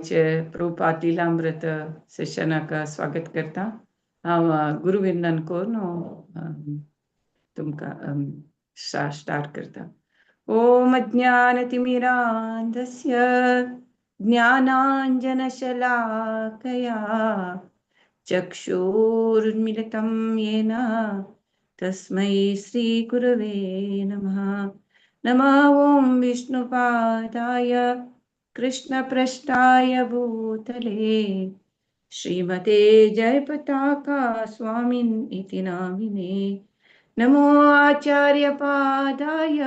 प्रभुपाद लीलामृत सेशनाक स्वागत करता। हांव गुरुविंदन करून तुमकां स्टार्ट करता। ओम अज्ञानतिमिरान्धस्य ज्ञानाञ्जनशलाकया चक्षुरुन्मिलितं येन तस्मै श्रीगुरवे नमः। नमः ओं विष्णुपादाय कृष्णपृष्ठाय भूतले श्रीमते जयपताका स्वामिन् इति नामिने। नमो आचार्यपादाय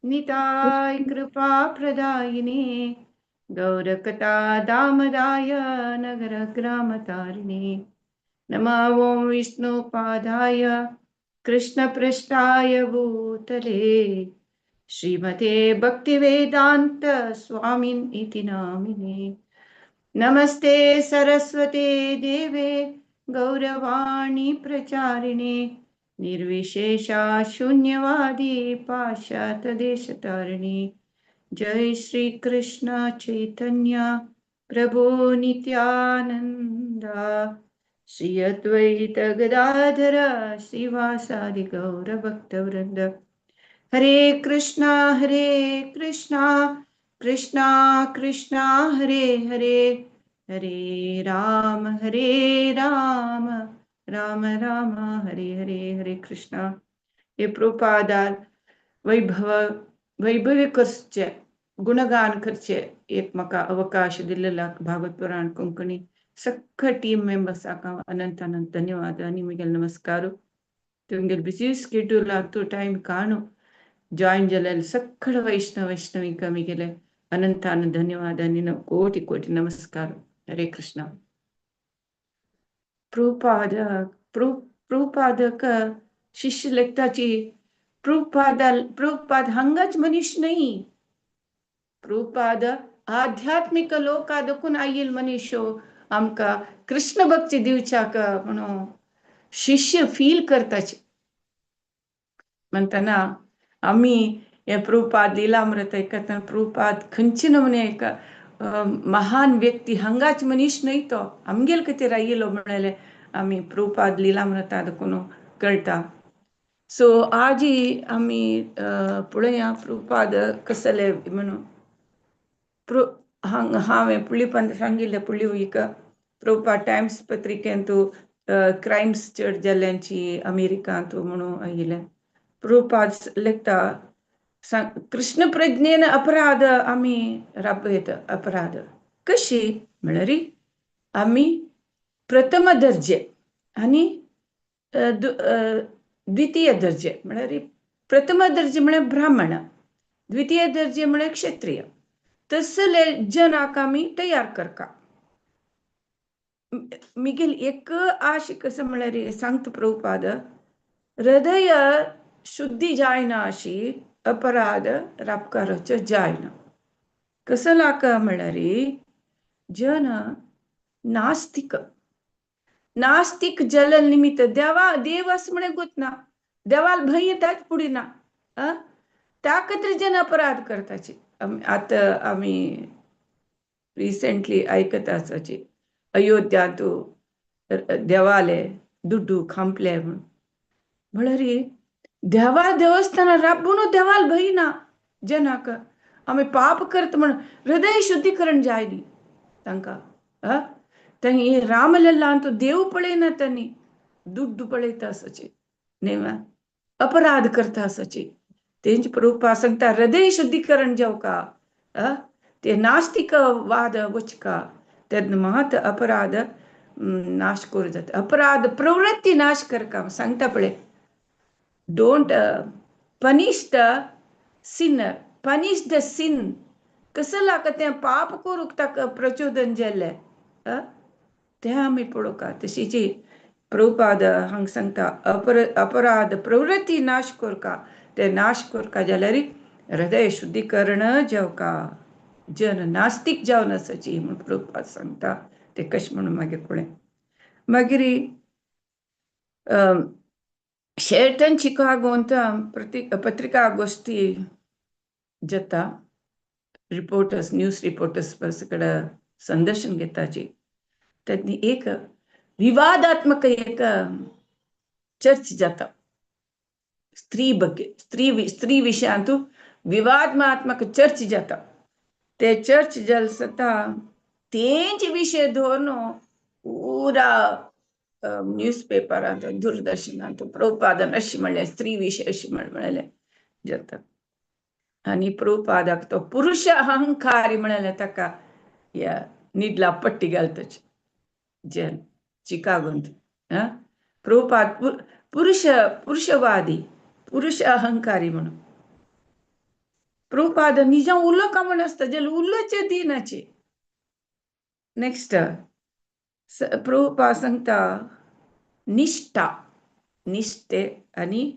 निताय कृपाप्रदायिने गौरकथा दामदाय नगरग्रामतारिणे। नमः ओं विष्णुपादाय कृष्णपृष्ठाय भूतले श्रीमते भक्तिवेदांत स्वामिन् इति नामिने। नमस्ते सरस्वते देवे गौरवाणी प्रचारिणे निर्विशेषा शून्यवादी पाश्चात्यदेशतारिणे। जय श्री कृष्ण चैतन्य प्रभु नित्यानंद श्री अद्वैत गदाधर श्रीवासादि गौर भक्तवृंद। हरे कृष्णा कृष्णा कृष्णा हरे हरे, हरे राम राम राम हरे हरे। हरे कृष्णा। हे प्रभुपादार वैभवी करचे गुणगान करचे एक म्हाका अवकाश दिल्लेला भागवत पुराण कोंकणी सख्ख टीम मेंबर्साक अनंत अनंत धन्यवाद आनी मुगेल नमस्कार। तुमगेल बिजी स्केड्यूलाक तो टाइम काणू जॉइन जाल्यार सख्खड वैष्णविका मुगेले अनंत अनंत धन्यवाद आनी कोटी कोटी नमस्कार। हरे कृष्णा। प्रभुपादक शिष्य लेखताची प्रभुपाद हंगाच मनीस नाही। प्रभुपाद आध्यात्मिक लोकादकून आयिल मनीसो आमका कृष्ण भक्ती दिवच्याक म्हणून शिष्य फील करताचे म्हणताना आम्ही हे प्रभुपाद लीलामृत ऐकतना प्रभुपाद खंयचे नमुने एक महान व्यक्ती हंगाच मनीस नाही तो आमगेल खातीर आयिल्लो म्हणाले आम्ही प्रभुपाद लीलामृताद कोण कळटा। सो आज आम्ही पळया प्रभुपाद कसले म्हणून हांवें पुळीपंत सांगिल्लें पुळी वीक प्रभुपाद टायम्स पत्रिकेंत क्रायम्स चड जाल्ल्यांची अमेरिकांत म्हणून आयिल्लें। प्रभुपाद लेखता कृष्ण प्रज्ञेन अपराध आम्ही राबयत। अपराध कशी म्हळ्यार आम्ही प्रथम दर्जे आणि द्वितीय दर्जे म्हळ्यार प्रथम दर्जे म्हळ्यार ब्राह्मण, द्वितीय दर्जे म्हळ्यार क्षत्रिय तसले जनाक आम्ही तयार करका। मिगेल एक आश कसं म्हळ्यार सांगता प्रभुपाद हृदय शुद्धी जायना अशी अपराध राबकारचो जायना। कसं लाका म्हळ्यार जन नास्तिक जल निमित्त देव असं म्हणे गुतना देवाल भंय येतात पुढे ना त्या खातीर जन अपराध करताचे। आता आम्ही रिसेंटली ऐकत आसाचे अयोध्यात देवाले दुड्डू खांपले म्हळ्यार देवस्थान राबून देवाल भंय ना जनाक आम्ही पाप करत म्हण हृदय शुद्धीकरण जायली तांकां। त्यांनी रामलल्ला अंतू देव पळयना त्यांनी दुड्डू पळयता आसाचे न्हय अपराध करता आसाचे। तेंच प्रभुपाद सांगता हृदय शुद्धीकरण जावका ते नास्तिक वाद वचका तेन्ना मात अपराध नाश करूं जाता। अपराध प्रवृत्ती नाश करका सांगता पळय don't punish the sinner punish the sin. कसं लाका तें पाप करूंक ताका प्रचोदन जाल्लें तें आमी पळोवका। तशीच प्रभुपाद हांगा सांगता अपराध प्रवृत्ती नाश करका ते नाश करका जाल्यार हृदय शुद्धीकरण जावका जन नास्तिक जावन आसाची म्हूण प्रभुपाद सांगता। ते कशें म्हणून मागीर पळय मागीर शेल्टन चिकागोंत पत्रिका गोष्टी जाता। रिपोर्टर्स न्यूज रिपोर्टर्स कडेन संदर्शन घेताची त्यांनी एक विवादात्मक एक चर्च जाता स्त्री ಬಗ್ಗೆ स्त्री विषयांतू विवादात्मक चर्च जाता ते चर्च जल सता तेंच विषय धरून पूरा न्यूजपेपर दूरदर्शनात प्रभुपादान अशी म्हणले स्त्री विषय अशी म्हणले जाता आणि प्रभुपादाक तो पुरुष अहंकारी म्हणाले ताका या निडला पट्टी घालताची जेल चिकागोंत प्रभुपाद पुरुषवादी पुरुष अहंकारी म्हणून प्रभुपाद निजा उल्लो का म्हण असतं जे उल्लोचे दिनाचे नेक्स्ट प्रभुपाद सांगता निष्ठे आणि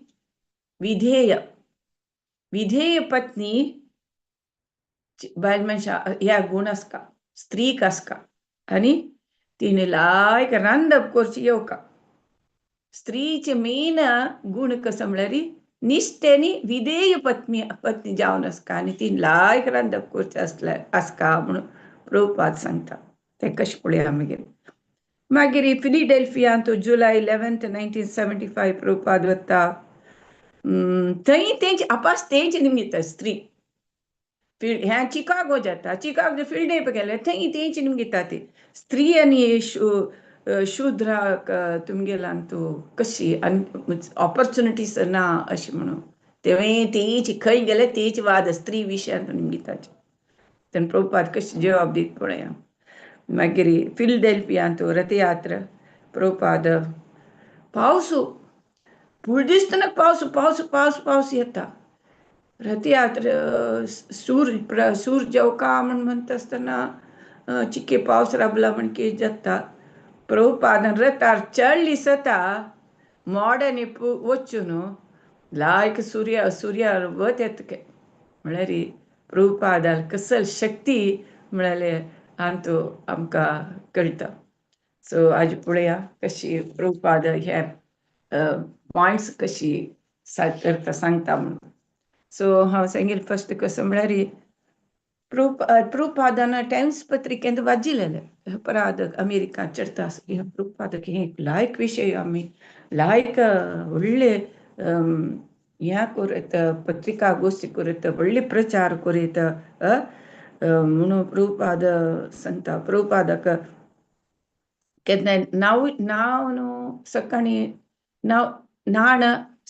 विधेय पत्नी बायल मनशा ह्या गुण आसका स्त्रीक आसका आणि तिने लायक रांदप करची येवका स्त्रीचे मेन गुण कसं म्हळ्यार निष्ठेनी विधेय पत्नी जावन आसका आणि ती लायक रांदप करचे आसका म्हणून प्रभुपाद सांगता ते कशें पळया मागीर फिलिडेल्फियांत जुलै 11, 1975 प्रभुपाद वता थंय तेंची आपास तेंचे निमित्त स्त्री ह्या चिकागो जाता चिकागो फिल्डेप गेले थंय तेंची निमित्ता ती स्त्री आणि शूद्राक तुमगेलांतू कशी ऑपॉर्च्युनिटीज ना अशी म्हणून तेंची खंय गेले तेंची वाद स्त्री विशयांत निमित्ताचे तेन्ना प्रभुपाद कशी जवाब दीत पळया मागीर फिलडेल्फियांत रथयात्रा प्रभुपाद पावस फूल दिसतना पावस येता रथयात्रा सूर जेवका म्हणत आसतना चिके पावस राबला म्हण की जाता प्रभुपादान रथार चडली सता मोड्यानी वचून लायक सूर्यार वत येता म्हळ्यार प्रभुपादार कसल शक्ती म्हळ्यार आमचो आमकां कळटा सो आज पळया कशी प्रभुपाद हे पॉयंट्स कशी करता सांगता म्हणून सो हांव सांगेल फर्स्ट कसं म्हळ्यार प्रभुपादान टायम्स पत्रिकेंत वाजिल्लें अपराध अमेरिका चडटा प्रभुपादक हे लायक विशय आमी लायक व्हडले ह्या करत पत्रिका गोष्टी करत व्हडले प्रचार करीत म्हणून प्रभुपाद सांगता प्रभुपादक केन्ना नांव न्हू सकाळी नाण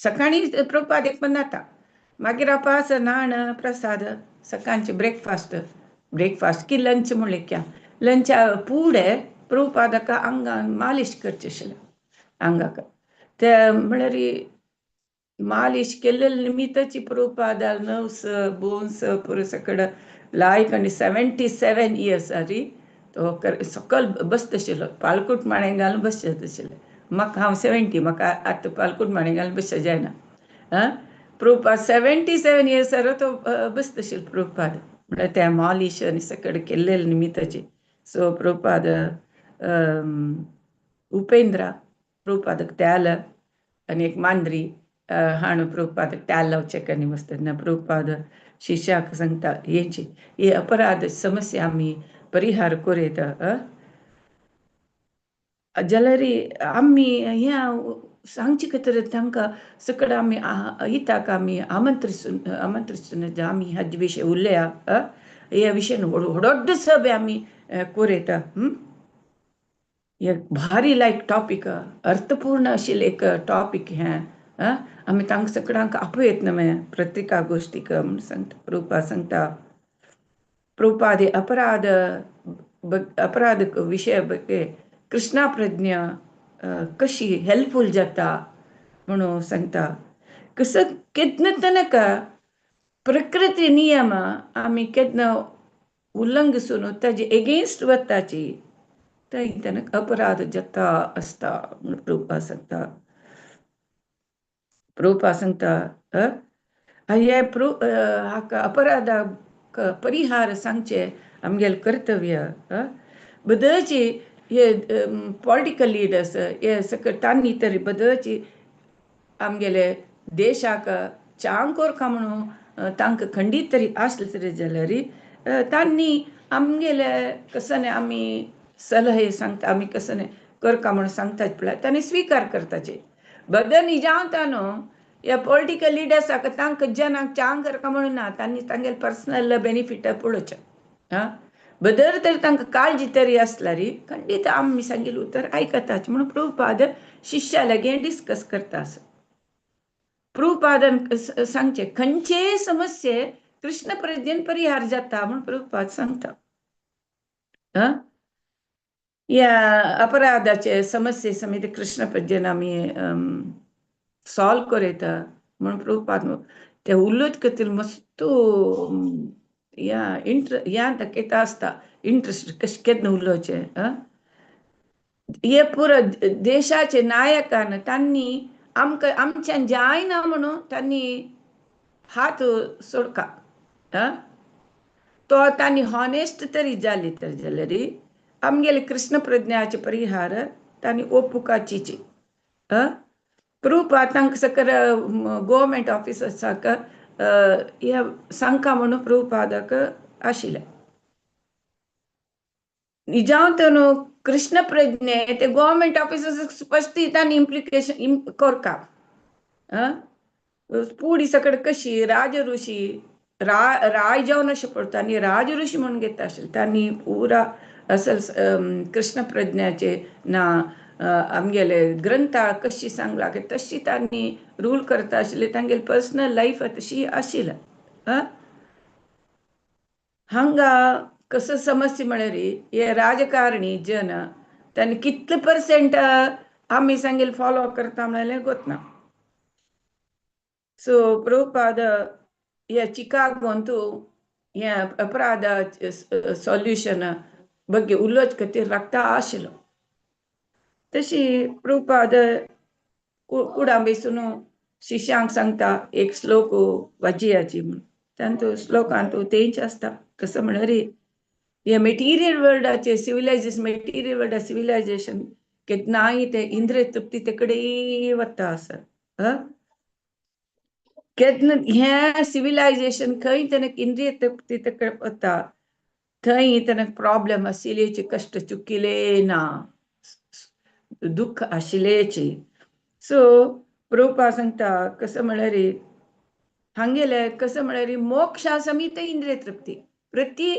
सकाळी प्रभुपाद एक बनाता मागीर आपास नाण प्रसाद सकाळचे ब्रेकफास्ट की लंच म्हणलें क्या लंचा फुडें प्रभुपादका आंगान मालिश करचें आशिल्लें आंगाक ते म्हळ्यार मालिश केल्ले निमित्ताची प्रभुपादार नर्व्स बोन्स पुरो सकड लायक आनी 77 years तो सकल बसत आशिल्लो पालकुट माणे घालून बसत आशिल्ले म्हाका हांव 70 म्हाका आतां पालकुट माणे घालून बसचें जायना प्रभुपाद 77 years तो बसत आशिल्लो प्रभुपाद म्हळ्यार त्या मालिश आनी सकड केल्ले निमित्ताची सो प्रभुपाद उपेंद्रा प्रभुपादक त्याल आनी एक मांद्री हाणून प्रभुपादक त्याल लावचें आनी बसतना प्रभुपाद शिश्याक सांगता ही अपराध समस्या आमी परिहार करीत जाल्यार आमी ह्या सांगचे खातीर तांकां सकड आमी हिताक आमी आमंत्रितून आमी हाजे विशय उलया ह्या विशयान व्हडोड्ड सभे आमी करीत एक भारी लायक टॉपीक अर्थपूर्ण आशिल्लें एक टॉपीक हें आमी तांकां सगळ्यांक आपयत न्हय पत्रिका गोश्टीक म्हूण सांगता प्रभुपाद सांगता प्रभुपाद अपराध विशय ಬಗ್ಗೆ कृष्णा प्रज्ञा कशी हेल्पफूल जाता म्हणून सांगता कसं केन्ना तनक प्रकृती नियम आमी केन्ना उल्लंघसून ताजे एगेन्स्ट वताची थंय तनक अपराध जाता आसता म्हणून प्रभुपाद सांगता हे हाका अपराधाक परिहार सांगचे आमगेल कर्तव्य बदलची हे पॉलिटिकल लिडर्स हे सकट तांणी तरी बदलची आमगेले देशाक चांग कोरका म्हणून तांकां खंडीत तरी आसले तरी जाल्यार तांणी आमगेले कसं नाही आम्ही सलहे सांगता आम्ही कसं नाही करका म्हणून सांगताच पळय तांणी स्वीकार करताचे बदल निजावतानो या पॉलिटिकल लिडर्साक तांकां जनाक चांग करका म्हणून ना तांणी तांगेले पर्सनल बेनिफिट पळोवचें हां बदर तर तांकां काळजी तरी आसल्यारी खंडीत आमी सांगिल्लें उतर आयकताच म्हणून प्रभुपाद शिश्या लागीं डिस्कस करता आसत प्रभुपादन सांगचे खंयचे समस्ये कृष्ण प्रज्ञेन परिहार जाता म्हणून प्रभुपाद सांगता या अपराधाचे समस्ये समिती कृष्ण प्रज्ञेन आमी सॉल्व करयता म्हणून प्रभुपाद ते उलोवच खातीर मस्त या या दाखयता आसता इंट्रस्ट कशें केन्ना उलोवचें हे पुरो देशाचे नायकान तांणी आमकां आमच्यान जायना म्हणून तांणी हात सोडका तो तांणी हॉनेस्ट तरी जाली तर जाल्यार आमगेले कृष्ण प्रज्ञाचे परिहार तांणी ओपुकाची प्रभुपाद तांकां सकल गव्हर्मेंट ऑफिसर्साक हे सांगता म्हणून प्रभुपादाक आशिल्लें निजांतन कृष्ण प्रज्ञे ते गव्हर्मेंट ऑफिसर्स स्पश्ट तांणी इम्प्लिकेशन करका पुढी सकड कशी राजऋषी राय जावन अशें पडटा आनी राजऋषी म्हणून घेता आशिल्ले तांणी पुरा असल कृष्ण प्रज्ञाचे ना आमगेले ग्रंथा कशी सांगला की तशी तांणी रूल करता आशिल्ले तांगेली पर्सनल लायफ तशी आशिल्ली हांगा कसं समस्या म्हळ्यार हे राजकारणी जन तांणी कितले पर्सेंट आमी सांगेल फॉलो करता म्हळ्यार गोतना सो प्रभुपाद हे चिकागोंतू हे अपराध सॉल्युशन ಬಗ್ಗೆ उलोवच खातीर राखता आशिल्लो तशी प्रभुपाद कुडां बसून शिश्यांक सांगता एक श्लोक वाजयाची म्हूण तांतू श्लोकांतू तेंच आसता कसं म्हळ्यार हे मेटिरियल वर्ल्डाचे सिविलायझेशन मेटिरियल वर्ल्डा सिविलायझेशन केन्नाय ते इंद्रिय तृप्ती ते कडेन वता आसत केन्ना हे सिविलायझेशन खंय तेनक इंद्रिय तृप्ती ते कडेन वता थंय तेनक प्रॉब्लेम आशिल्लेची कश्ट चुकिले ना दुःख आशिल्लेची सो प्रभुपाद सांगता कसं म्हळ्यार हांगेले कसं म्हळ्यार मोक्षा समीत इंद्रिय तृप्ती प्रति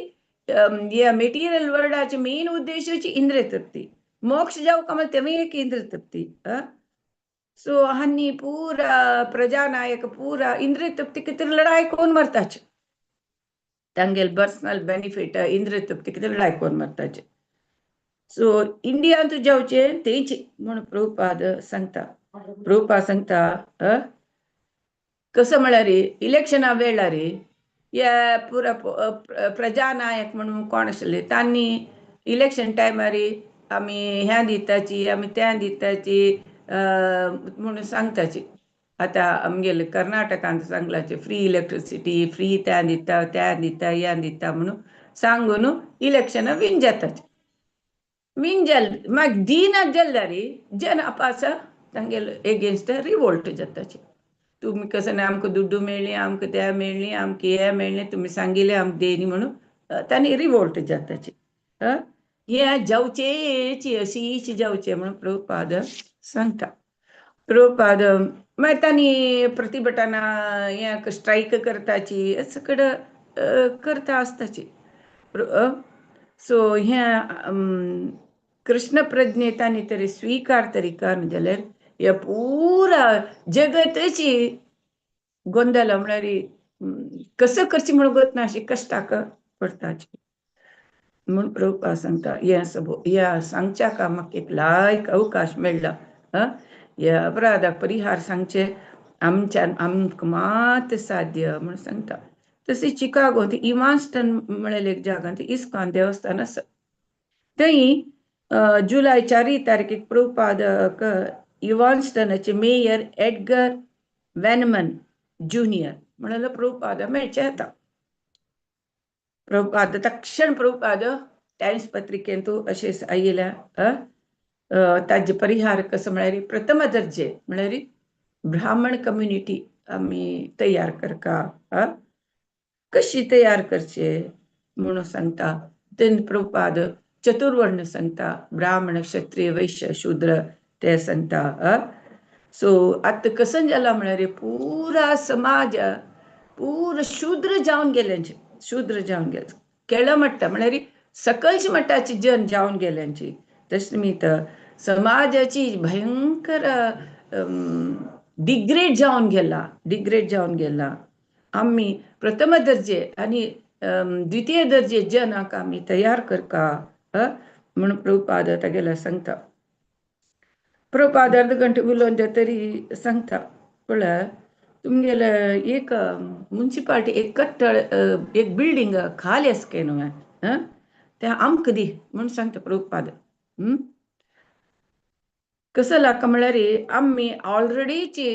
या मेटिरियल वर्ल्डाचे मेन उद्देशाची इंद्रिय तृप्ती मोक्ष जावं म्हळ्यार तेवूय एक इंद्रिय तृप्ती सो हांनी पूरा प्रजानायक पूरा इंद्रिय तृप्ती खातीर लढाई कोण मरताचे तांगेल पर्सनल बेनिफिट इंद्रिय तृप्ती खातीर लढाई कोण मरताचे सो इंडियान जावचे तेंची म्हणून प्रभुपाद सांगता प्रभुपाद सांगता कसं म्हळ्यार इलेक्शना वेळार या पुरा प्रजानायक म्हणून कोण आशिल्ले तांणी इलेक्शन टायमार आमी ह्या दिताची आमी त्या दिताची म्हणून सांगताची आतां आमगेले कर्नाटकांत सांगलाचे फ्री इलेक्ट्रिसिटी फ्री त्या दिता ह्या दिता म्हणून सांगून इलेक्शनां विन जाताचे विन जाल मागीर दिनात जाल्यार जन आपास तांगेले एगेन्स्ट रिवोल्ट जाताचे तुम्ही कसं नाही आमकां दुड्डू मेळ्ळी आमकां त्या मेळ्ळी आमकां हें मेळ्ळें तुमी सांगिल्लें आमकां देनी म्हणून तांणी रिवोल्ट जाताचे हे जावचेची अशीच जावचे म्हणून प्रभुपाद सांगता प्रभुपाद मागीर तांणी प्रतिभटनां हे स्ट्रायक करताची सकड करता आसताची सो हे कृष्ण प्रज्ञे तांणी तरी स्वीकार तरी करना जाल्यार या पुरा जगतची गोंदल म्हळ्यार कसं करची म्हणून गोतना अशी कश्टाक पडताची म्हणून प्रभुपाद सांगता या सांगच्या म्हाका एक लायक अवकाश मेळ्ळा ह्या अपराधाक परिहार सांगचे आमच्यान आमकां मात साध्य म्हणून सांगता तशें चिकागो इवान्स्टन म्हळ्यार एक जागा इस्कॉन देवस्थान आसा थंय जुलय 4 तारखेक प्रभुपादाक इवान्स्टनाचे मेयर एडगर वेनमन ज्युनियर म्हणाल प्रभुपाद मेळचे येता प्रभुपाद तक्षण प्रभुपाद टायम्स पत्रिकेंतू अशें आयिल्ल्या ताजे परिहार कसं म्हळ्यार प्रथम दर्जे म्हळ्यार ब्राह्मण कम्युनिटी आमी तयार करका कशी तयार करचे म्हणून सांगता तेन प्रभुपाद चतुर्वर्ण सांगता, ब्राह्मण क्षत्रिय वैश्य शूद्र ते सांगता. सो आता कसं झालं म्हणल्यार पुरा समाज पूर्ण शूद्र जावन गेल्यांचे, शूद्र जावन गेले, केळं मट्टा म्हळ्यार सकलच मट्टाची जन जावन गेल्यांची. तशें निमित्त समाजाची भयंकर डिग्रेड जावन गेला. आम्ही प्रथम दर्जे आणि द्वितीय दर्जे जनाक आम्ही तयार करका म्हणून प्रभुपाद तागेला सांगता. प्रभुपाद अर्ध गंटे उलोवन तरी सांगता, पळय तुमगेले एक म्युनिसिपालिटी एक कट्टळ एक बिल्डिंग खाली आसके न्हू, ते आमकां दी म्हणून सांगता प्रभुपाद. कसं लाका म्हळ्यार आम्ही ऑलरेडीची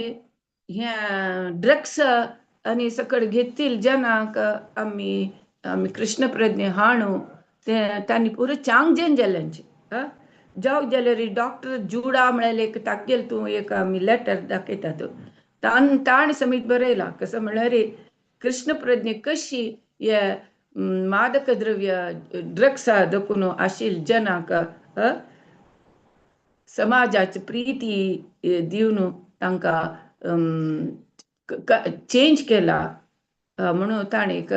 ह्या ड्रग्स आणि सकड घेतील जनाक आम्ही कृष्ण प्रज्ञे हाणू ते तांणी पुरो चांगजेन जाल्यांची. जावं जाल्यार डॉक्टर जुडा म्हळ्यार एक तागेल तूं एक आमी लेटर दाखयतात, ताण समीत बरयला. कसं म्हळ्यार कृष्ण प्रज्ञे कशी हे मादक द्रव्य ड्रग्स देखून आशिल्ल जनाक समाजाची प्रीती दिवन तांकां चेंज केला म्हणून ताणें एक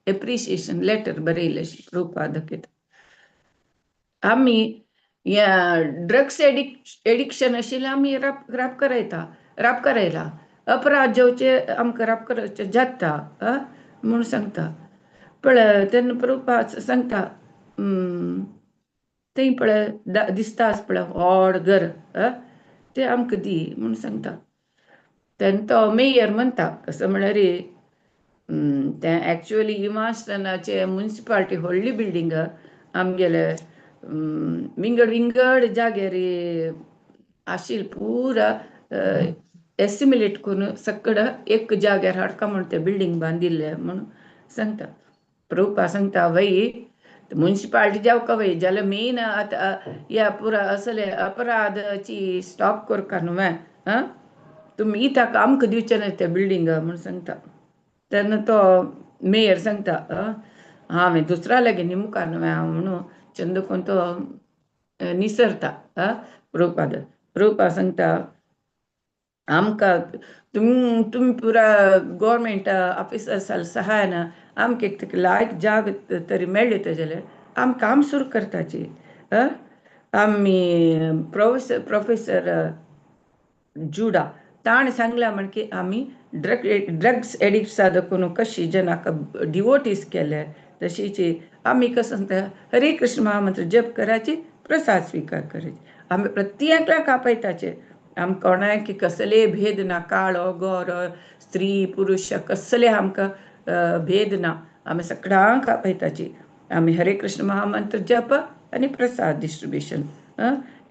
एप्रिसिएशन लेटर बरयलें प्रभुपाद दाखयता. आमी या ड्रग्स एडिक्शन आशिल्लें आमी राब करायला अपराध जेवचे आमकां राब करचे जाता म्हणून सांगता. पळय तेन्ना प्रभुपाद सांगता थंय पळय दिसता आस पळय व्हड घर ते आमकां दी म्हणून सांगता. तेन्ना तो मेयर म्हणटा कसं म्हळ्यार ते एक्चुअली इमास्टनाचे म्युनिसिपालिटी व्हडली बिल्डिंग आमगेले विंगड जाग्यार आशिल्ल पुरा एस्टिमेट करून सकड एक जाग्यार हाडका म्हणून ते बिल्डिंग बांदिल्ले म्हणून सांगता. प्रभुपाद सांगता वय म्युनिसिपालिटी जावका वय जाल्यार मेन आतां ह्या पुरा असले अपराधाची स्टॉप करका न्हू, तुमी इताक आमकां दिवचे ना ते बिल्डिंग म्हणून सांगता. तेन्ना तो मेयर सांगता हांवें दुसरा लागीं निमुकार न्हू म्हणून चंदकून तो निसरता. प्रभुपाद सांगता आमकां तुमी पुरा गव्हर्मेंट ऑफिसर्स सहायन आमकां एक लायक जाग तरी मेळ्ळी तर जाल्यार आमी काम सुरू करताची. आमी प्रोफेसर जुडा ताण सांगला म्हण की आमी ड्रग्स एडिक्ट्स देखून कशी जनाक डिवोटीस केले तशीच आमी कसं सांगता हरे कृष्ण महामंत्र जप करायची, प्रसाद स्वीकार करायची. आमी प्रत्येकाक आपयताचे. आम कोणाक कसले भेद ना, काळो गोरो स्त्री पुरुष कसले आमकां भेद ना. आमी सगळ्यांक आपयताची. आमी हरे कृष्ण महामंत्र जप आणि प्रसाद डिस्ट्रीब्युशन.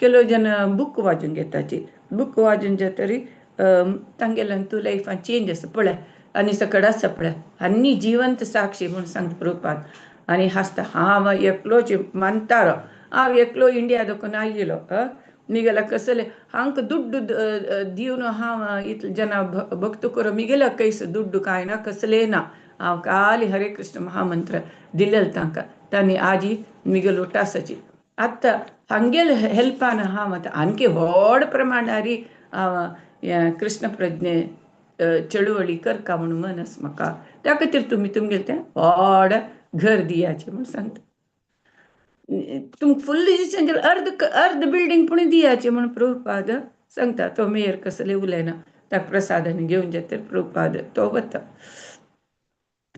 केलो जन बूक वाजून घेताची. बूक वाजून तरी तांगेल्यान तूं लायफान चेंज आसा पळय आनी सकड आसा पळय आनी जिवंत साक्षी म्हणून सांगता प्रभुपाद. आनी हांसता हांव एकलोच मानतालो, हांव एकलो इंडिया देखून आयिल्लो मिगेला कसले हांकां दुड्ड दिवन हांव इतले जना भक्त करून मिगेला कैस दुड्ड कांय ना कसले ना. हांव खाली हरे कृष्ण महामंत्र दिलेलो तांकां. तांणी आजी मिगेलो टासाची आतां हांगेल हेल्पान हांव आतां आनकी व्हड प्रमाणारी हांव कृष्ण प्रज्ञे चळवळी करता म्हणून मन आसा म्हाका. त्या खातीर तुमी तुमगेलें तें व्हड घर दियाचें म्हणून सांगता. तुमकां फुल्ल दिसचें जाल्यार अर्ध बिल्डिंग पूण दियाचें म्हणून प्रभुपाद सांगता. तो मेयर कसले उलयना, ताका प्रसादान घेवन जेता प्रभुपाद तो वता.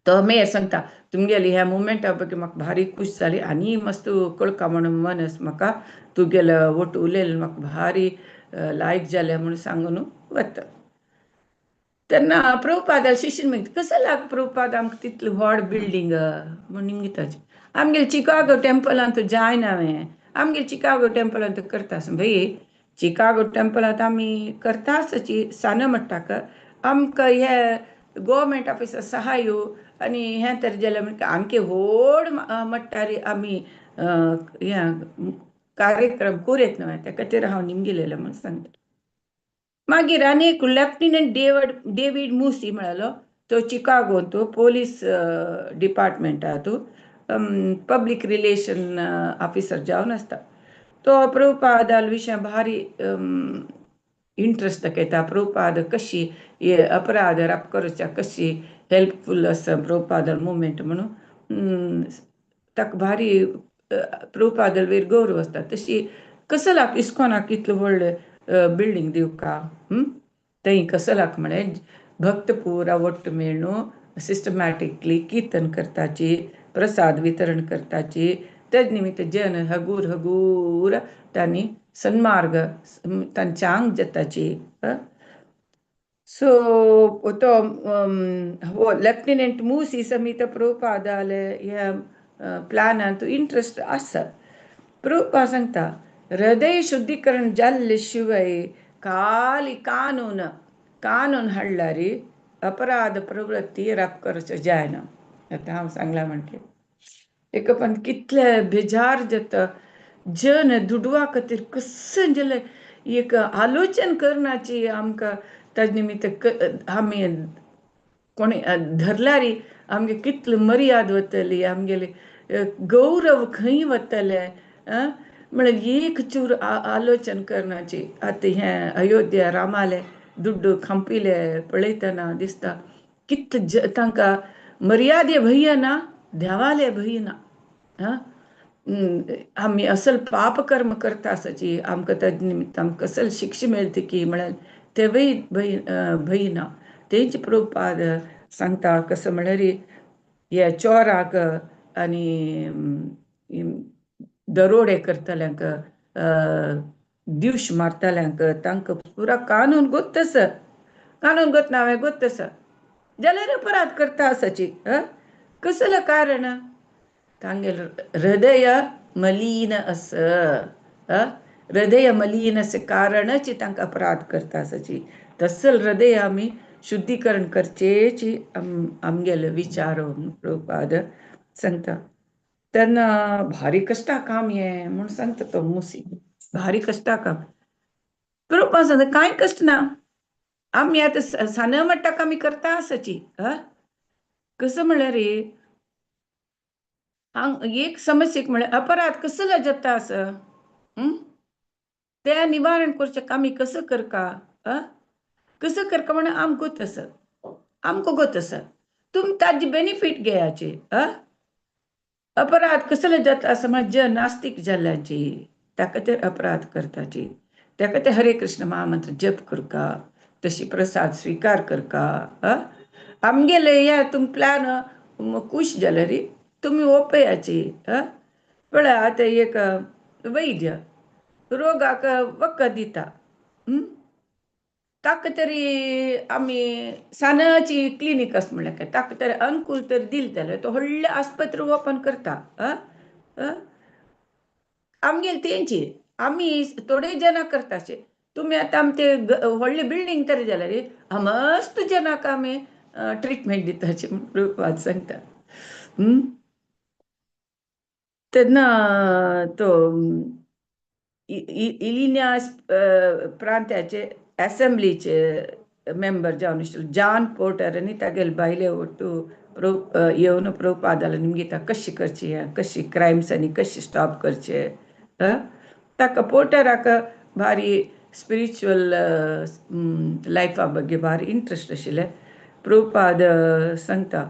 तो मेयर सांगता तुमगेली ह्या मुवमेंटा बद्दल म्हाका भारी खूश जाली आनी मस्त कळका म्हणून मन आसा म्हाका. तुगेलो वोट उलयलें म्हाका भारी लायक जालें म्हणून सांगून वता. तेन्ना प्रभुपादाल शिश्यान म्हणटा कसं लाग प्रभुपाद आमकां तितलें व्हड बिल्डिंग म्हणून निमताचें. आमगेले चिकागो टेम्पलांत जायना हांवें. आमगेले चिकागो टेम्पलांत करता भाई. चिकागो टेम्पलांत आमी करता आसची साना म्हणटाक आमकां हे गव्हर्मेंट ऑफिसर सहाय आनी हें तर जाल्यार म्हणटा आमचे व्हड मट्टार आमी हे कार्यक्रम करूं न्हू. त्या खातीर हांव निमगेलेलें म्हणून सांगता. मागीर आनी एक लेफ्टिनंट डेविड मुसी म्हळ्यालो तो चिकागोंत पोलीस डिपार्टमेंटांत पब्लिक रिलेशन ऑफिसर जावन आसता. तो प्रभुपादाल विशय भारी इंटरेस्ट दाखयता. प्रभुपाद कशी अपराध राप करच्या कशी हेल्पफुल आसा प्रभुपादाल मुवमेंट म्हणून ताका भारी प्रभुपादाल वयर गौरव आसता. तशी कसलाक इस्कॉनाक इतलो व्हडलें बिल्डींग दिवका थंय कसलाक म्हळें भक्त पुरा वट्ट मेळून सिस्टमॅटिकली कीर्तन करताची, प्रसाद वितरण करताची. तेज निमित्त जन हगूर हगूर तांणी सन्मार्ग तांच्यांग जाताची. सो तो लेफ्टनंट मूसी समीत प्रभुपादाल ह्या प्लॅनांत इंट्रस्ट आसा. प्रभुपाद सांगता हृदय शुद्धीकरण जाल्ले शिवाय खाली कानून हाडल्यार अपराध प्रवृत्ती राप करच्यो जायना. आतां हांव सांगलां म्हणटे एक पण कितले बेजार जाता. जन दुडवा खातीर कसं जालें एक आलोचन करनाची आमकां ताजे निमित्त आमी कोणी धरल्यार आमगे कितली मर्याद वतली, आमगेले गौरव खंय वतले. म्हळ्यार एक चूर आलोचन करनाची. आतां हें अयोध्या रामाले दुड्डू खांपिले पळयतना दिसता कितले तांकां मर्यादे भयना, देवाले भयना. आमी असल पाप कर्म करता आसाची आमकां ताजे निमित्त आमकां असल शिक्षा मेळटा की म्हळ्यार तेवय भयना. तेंच प्रभुपाद सांगता कसं म्हळ्यार हे चोराक आनी दरोडे करतल्यांक दिवश मारतल्यांक तांकां पुरा कानून गोत्त आसा. कानून गोत्त हांवें गोत्त आसा जाल्यार अपराध करता आसाची. कसलं कारण तांगेल हृदय मलीन आसा. हृदय मलीन आसा कारणच तांकां अपराध करता आसाची. तसल हृदय आमी शुद्धीकरण करचेची आमगेले विचार प्रभुपाद सांगता. तेन्ना भारी कश्टा काम हें म्हूण सांगता तो मुसी. भारी कश्टा काम. प्रभुपाद सांगता कांय कश्ट ना. आमी आतां सान म्हणटाक आमी करता आसाची. कसं म्हळ्यार एक समस्येक म्हळ्यार अपराध कसलो जाता आसा ते निवारण करचें आमी कसं करका. कसं करका म्हण आमकां गोत आसा. आमकां गोत आसा. तुमी ताजी बेनिफीट घेयाचे. अपराध कसले जाता आसा म्हळ्यार जन नास्तीक जाल्ल्याची ताका ते अपराध करताची. ताका ते हरे कृष्ण महामंत्र जप करका, तशी प्रसाद स्वीकार करका. आमगेले हे तुम प्लॅन खुश जाल्यार तुमी ओपयाची. पळय आतां एक वैद्य रोगाक वखद दिता. ताका तरी आमी सानाची क्लिनीक आसा म्हणल्यार ताका तरी अनुकूल तरी दिले जाल्यार तो व्हडलें आस्पत्री ओपन करता. आमगेले तेंची आमी थोडे जना करताचे. तुमी आतां आमचे व्हडले बिल्डींग तरी जाल्यार मस्त जनाक आमी ट्रिटमेंट दिताचे म्हूण प्रभुपाद सांगता. तेन्ना तो इलिनास प्रांताचे असेंब्लीचे मेंबर जावन आशिल्लो जॉन पोर्टर आनी तागेले बायले ओटू येवन प्रभुपादाला निमगिता कशी करची, कशी क्रायम्स आनी कशी स्टॉप करचे. ताका पोर्टराक भारी स्पिरिच्युअल लायफा बग्गे भारी इंट्रस्ट आशिल्लें. प्रभुपाद सांगता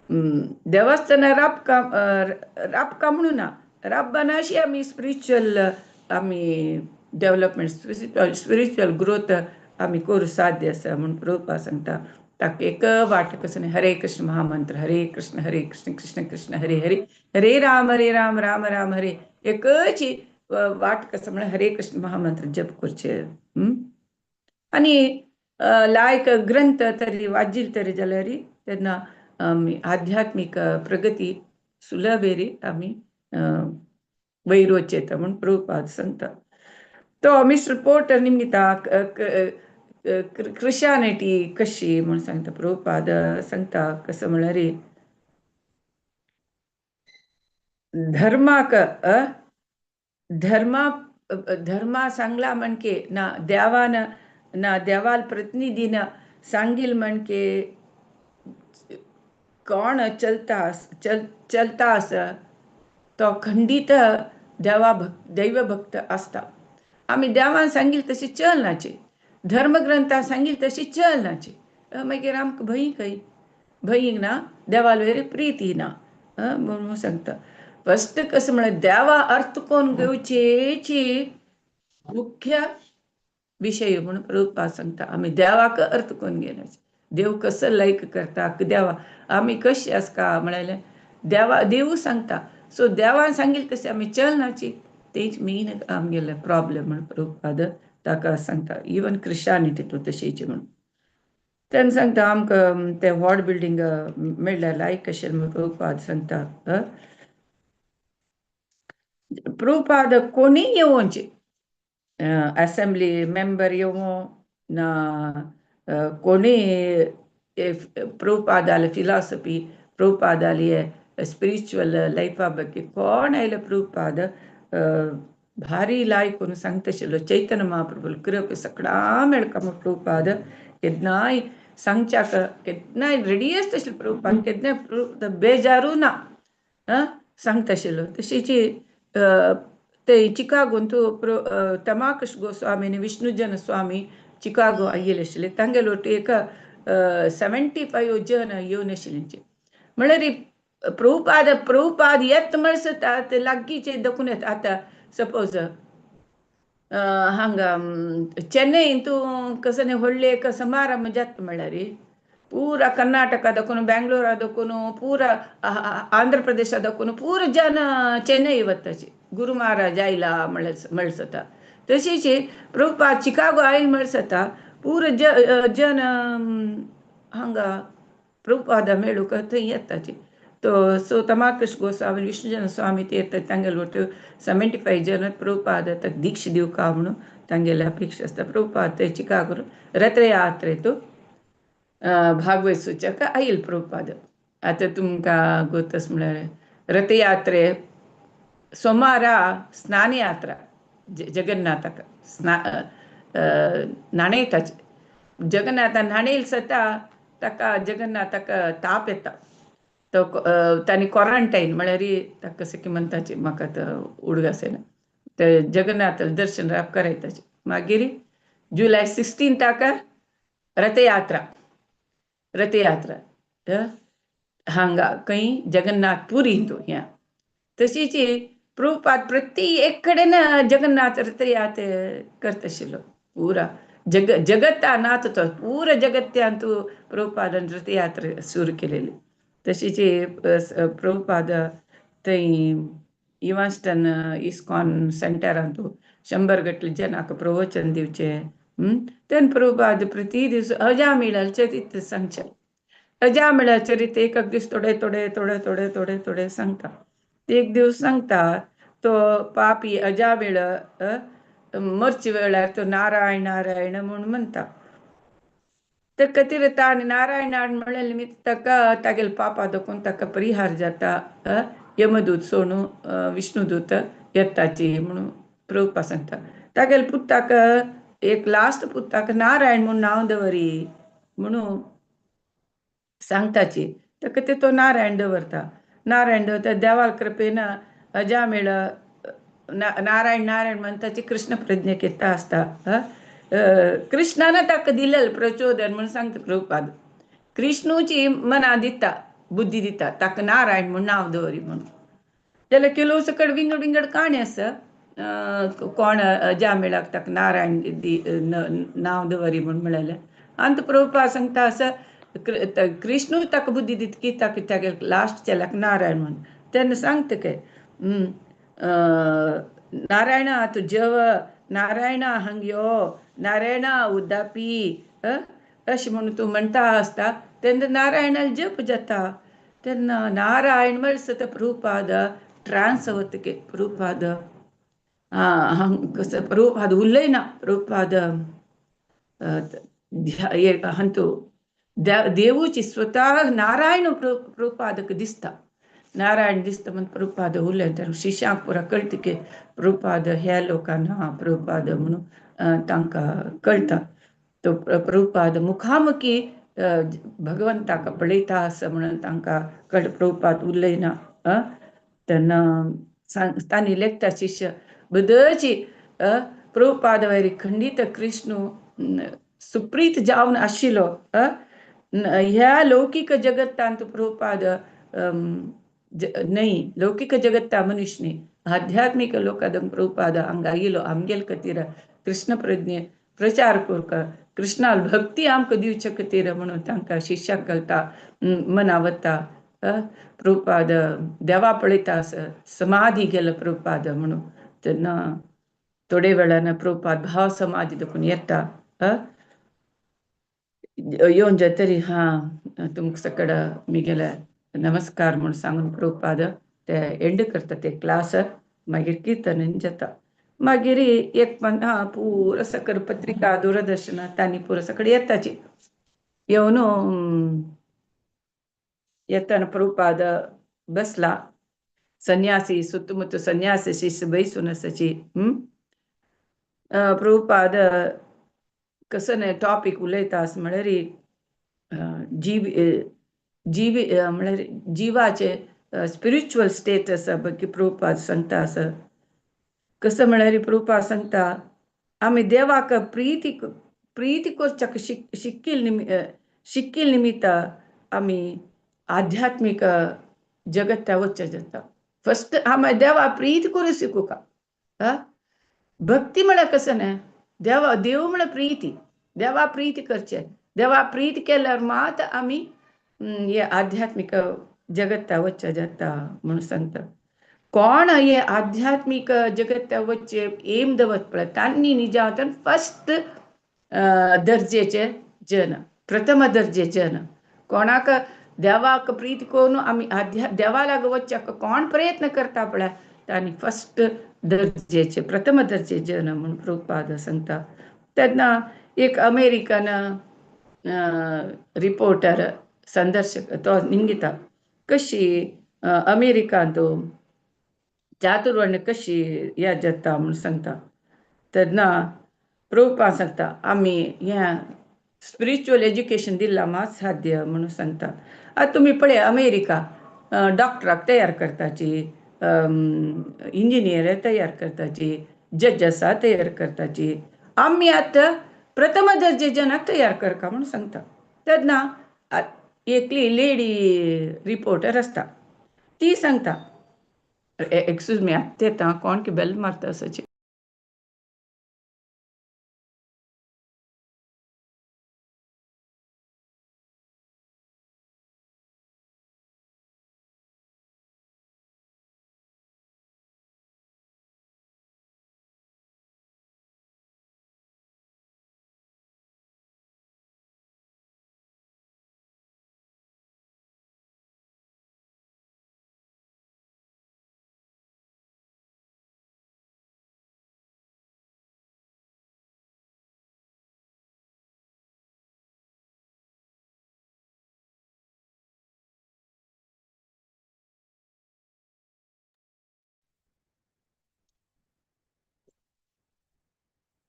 देवस्थाना राबका म्हणून ना, राबनाशी आमी स्पिरिच्युअल आमी डेव्हलपमेंट स्पिरिच्युअल ग्रोथ आमी करूं साध्य आसा म्हूण प्रभुपाद सांगता. ताका एक वाट कसं न्ही हरे कृष्ण महामंत्र हरे कृष्ण कृष्ण कृष्ण हरे हरे हरे राम राम राम हरे एकच वाट कसं म्हळ्यार हरे कृष्ण महामंत्र जप करचे. आनी लायक ग्रंथ तरी वाजील तरी जाल्यार तेन्ना आमी आध्यात्मीक प्रगती सुलभेरी आमी वयर वचयता म्हूण प्रभुपाद सांगता. तो मिस्टर पोर्टर निमगिता क्रिश्चियानिटी कशी म्हूण सांगता. प्रभुपाद सांगता कसं म्हळ्यार धर्मा सांगला म्हणके ना देवान ना देवाल प्रतिनिधीन सांगील म्हणके कोण चलता आसा तो खंडीत दैव भक्त असता. आमी देवान सांगिल्लें तशी चलनाची, धर्मग्रंथान सांगिल्लें तशी चलनाची, मागीर आमकां भंय खंय? भंय ना, देवाल वेरी प्रीती ना म्हणून सांगता. फस्ट कसं म्हळ्यार देवा अर्थ कोण घेवचेची मुख्य विषय म्हणून प्रभुपाद सांगता. आमी देवाक अर्थ कोण घेवनाचे, देव कसं लायक करता देवा आमी कशी आसका म्हळ्यार देव सांगता. सो देवान सांगिल्लें तशें आमी चलनाची, तेच मेन आमगेले प्रॉब्लेम म्हणून प्रभुपाद ताका सांगता. इवन क्रिश्चानिटी तशीची म्हणून तेन्ना सांगता आमकां ते व्हड बिल्डींग मेळ्ळ्या लायक अशें म्हणून प्रभुपाद सांगता. प्रभुपाद कोणी येवचे, असेंब्ली मेंबर येवं ना कोणी ಪ್ರಭುಪಾದಾಲ ಫಿಲಾಸಫಿ, ಪ್ರಭುಪಾದಾಲಿಯ ಸ್ಪಿರಿಚುವಲ್ ಲೈಫಾ ಬಗ್ಗೆ कोण आयले प्रभुपाद भारी लायक करून सांगताशिल्लो. चैतन्य महाप्रभू कृप सगळा मेळका म्हूण प्रभुपाद केन्नाय सांगच्याक केन्नाय रेडी आसताशिल्लो प्रभुपाद, केन्नाय बेजारू ना सांगताशिल्लो. तशीची ते चिकागोन तूं तमाकश गोस्वामी आनी विष्णुजन स्वामी चिकागो आयिल्ले आशिल्ले. तांगेलो एक 75 जन येवन आशिल्लींचे. म्हळ्यार प्रभुपाद येत म्हणसर ते लागींचे देखून येता. आतां सपोज हांगा चेन्नईन तूं कसं व्हडले एक समारंभ जाता म्हळ्यार पूरा कर्नाटका देखून, बेंगलोरा देखून, पूरा आंध्र प्रदेशा देखून पूरा जन चेन्नई वताचे. गुरु महाराज आयला म्हणसता. तशीच प्रभुपाद चिकागो आयल म्हणसता पूरा जन हांगा प्रभुपाद मेळूक थंय येताचे. तो सो तमाकृष गोस्वामी विष्णुजन स्वामी ते येतात. तांगेलो 75 जन प्रभुपाद दीक्षा दिवका म्हणून तांगेली अपेक्षा आसता. प्रभुपाद ते चिकागो रथयात्रेत भागवहिसूचक आयल प्रभुपाद. आतां तुमकां गोतस म्हळ्यार रथयात्रे सोमारा स्नान यात्रा जगन्नाथाक न्हाणयताचे. जगन्नाथा न्हाणयले सता ताका जगन्नाथाक ताप येता. तो तांणी क्वॉरंटायन म्हळ्यार ताका कशें की म्हणटाचे म्हाका आतां उडगास येना. ते जगन्नाथ दर्शन करायताचे. मागीर जुलय 16 ताका रथयात्रा हांगा खंय जगन्नाथ पुरी हिंदू तशीच प्रभुपाद प्रति एक कडेन जगन्नाथ रथयात्रा करताशिल्लो. पुरा जगत्ता नात तो पुरा जगत्यान तूं प्रभुपादान रथयात्रा सुरू केलेली. तशीच प्रभुपाद थंय इवास्टन इस्कॉन सेंटरान तूं 100 गटले जनाक प्रवचन दिवचे. तेन्ना प्रभुपाद प्रति दीस अजामिळाल चरित्र सांगचे. अजामिळाल चरित्र एक दीस थोडे सांगता. एक दिवस सांगता तो पापी अजामिळ मरचे वेळार तो नारायण नारायण म्हणून म्हणता. ताका खातीर ताणें नारायण नारायण म्हणले निमित्त ताका तागेले पापा देखून ताका परिहार जाता. यमदूत सोडून विष्णुदूत येताची म्हणून प्रभुपाद सांगता. तागेले पुताक एक लास्ट पुताक नारायण म्हणून नांव दवरी म्हणून सांगताची. ताका ते तो नारायण दवरता. नारायण दवरता. देवाल कृपेन अजामिळ नारायण नारायण म्हणताची कृष्ण प्रज्ञा घेता आसता. कृष्णान ताका दिलेलें प्रचोदन म्हणून सांगता प्रभुपाद. कृष्णूची मना दिता, बुद्धी दिता ताका नारायण म्हणून नांव दवरी म्हणून. जाल्यार केलो सकट विंगड विंगड काणी आसा. कोण अजामिळाक ताका नारायण नांव दवरी म्हणून म्हळेलें. आनी प्रभुपाद सांगता आसा कृष्णू ताका बुद्धी दिता की ताका तागे लास्ट चेल्याक नारायण म्हणून. तेन्ना सांगता काय नारायणा तूं जेव, नारायणा हांगा यो, नारायणा उद्दापी अशें म्हणून तूं म्हणटा आसता तेन्ना नारायणाल जप जाता. तेन्ना नारायण म्हणसर प्रभुपाद ट्रान्स वता की प्रभुपाद प्रभुपाद उलयना. प्रभुपाद हंतू देवूची स्वता नारायण प्रभुपादक दिसता. नारायण दिसता म्हणून प्रभुपाद उलयता. शिश्यांक पुरा कळटा की प्रभुपाद ह्या लोकांना प्रभुपाद म्हणून तांकां कळटा. तो प्रभुपाद मुखामुखी भगवंताक पळयता असं म्हणून तांकां प्रभुपाद उलयना. तेन्ना तांणी लेखता शिष्य बदलची प्रभुपाद वयरी खंडीत कृष्ण सुप्रीत जावन आशिल्लो. ह्या लौकिक जगतांत प्रभुपाद न्हय, लौकिक जगता मनुष्य न्ही, आध्यात्मिक लोकांक प्रभुपाद हांगा आयिल्लो आमगेल खातीर कृष्ण प्रज्ञे प्रचार करूंक, कृष्णाल भक्ती आमकां दिवचे खातीर म्हणून तांकां शिश्याक घालता, मनावता. प्रभुपाद देवा पळयता समाधी गेलो प्रभुपाद म्हणून. तेन्ना थोडे वेळान प्रभुपाद भाव समाधी देखून येता. येवन जे तरी तुमकां सकड मिगेले नमस्कार म्हणून सांगून प्रभुपाद ते एंड करता ते क्लास. मागीर कीर्तन जाता. मागीर एक पुरो सकड पत्रिका दूरदर्शन तांणी पुरो सकड येताची. येवन येताना प्रभुपाद बसला. सन्यासी सुತ್ತमुತ್ತ सन्यासी शिष्य बैसून आसाची. प्रभुपाद कसं टॉपिक उलयता आस म्हळ्यार म्हळ्यार जिवाचे स्पिरिच्युअल स्टेटस ಬಗ್ಗೆ प्रभुपाद सांगता. कसं म्हळ्यार प्रभुपाद सांगता आमी देवाक प्रीती करच्याक शिकिल्ल निमित्त आमी आध्यात्मिक जगत वच्चे जाता. फर्स्ट आमी देवा प्रीती करूं शिकूंक. भक्ती म्हळ्यार कसं देव म्हळ्यार प्रीती, देवा प्रीती करचे. देवा प्रीती केल्यार मात आमी हे आध्यात्मिक जगत वच्चे जाता म्हणून सांगता. कोण हे आध्यात्मिक जगत वच्चे एम दवरत पळय तांणी निजांतन फर्स्ट दर्जेचे जन, प्रथम दर्जे जन. कोणाक देवाक प्रीती करून आमी देवा लाग वच्चाक कोण प्रयत्न करता पळय तांणी फर्स्ट दर्जेचे प्रथम दर्जे जन म्हणून प्रभुपाद सांगता. तेन्ना एक अमेरिकन रिपोर्टर संदर्शक तो निमगिता कशी अमेरिकांत चातुर्वर्ण कशी या जाता म्हणून सांगता. तेन्ना प्रभुपाद सांगता आमी ह्या स्पिरिच्युअल एज्युकेशन दिला मात साध्य म्हणून सांगता. आतां तुमी पळय अमेरिका डॉक्टराक तयार करताची, इंजिनियर तयार करताची, जज तयार करताची. आमी आतां प्रथम दर्जे जनाक तयार करता म्हणून सांगता. तेन्ना एकली लेडी रिपोर्टर आसता ती सांगता एक्सक्यूज मी येता कोण की बेल मारता आसाची.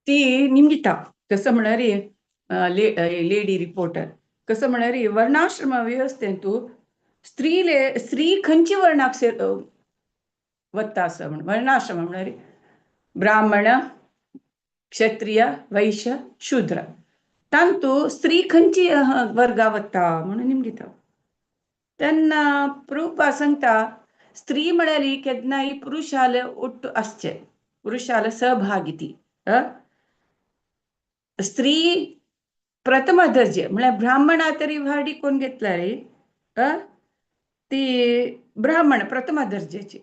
ती निमगिता कसं म्हळ्यार लेडी रिपोर्टर कसं म्हळ्यार वर्णाश्रम व्यवस्थेंत स्त्री खंयची वर्णाक वता असं म्हण. वर्णाश्रम म्हळ्यार ब्राह्मण, क्षत्रिय, वैश्य, शूद्र तांतू स्त्री खंयची वर्गा वता म्हणून निमगिता. तेन्ना प्रभुपाद सांगता स्त्री म्हळ्यार केन्नाय पुरुषाल उट्ट आसचे, पुरुषाल सहभागी ती. स्त्री प्रथम दर्जे म्हळ्यार ब्राह्मणा तरी वाडी कोण घेतल्यार ती ब्राह्मण प्रथम दर्जेची.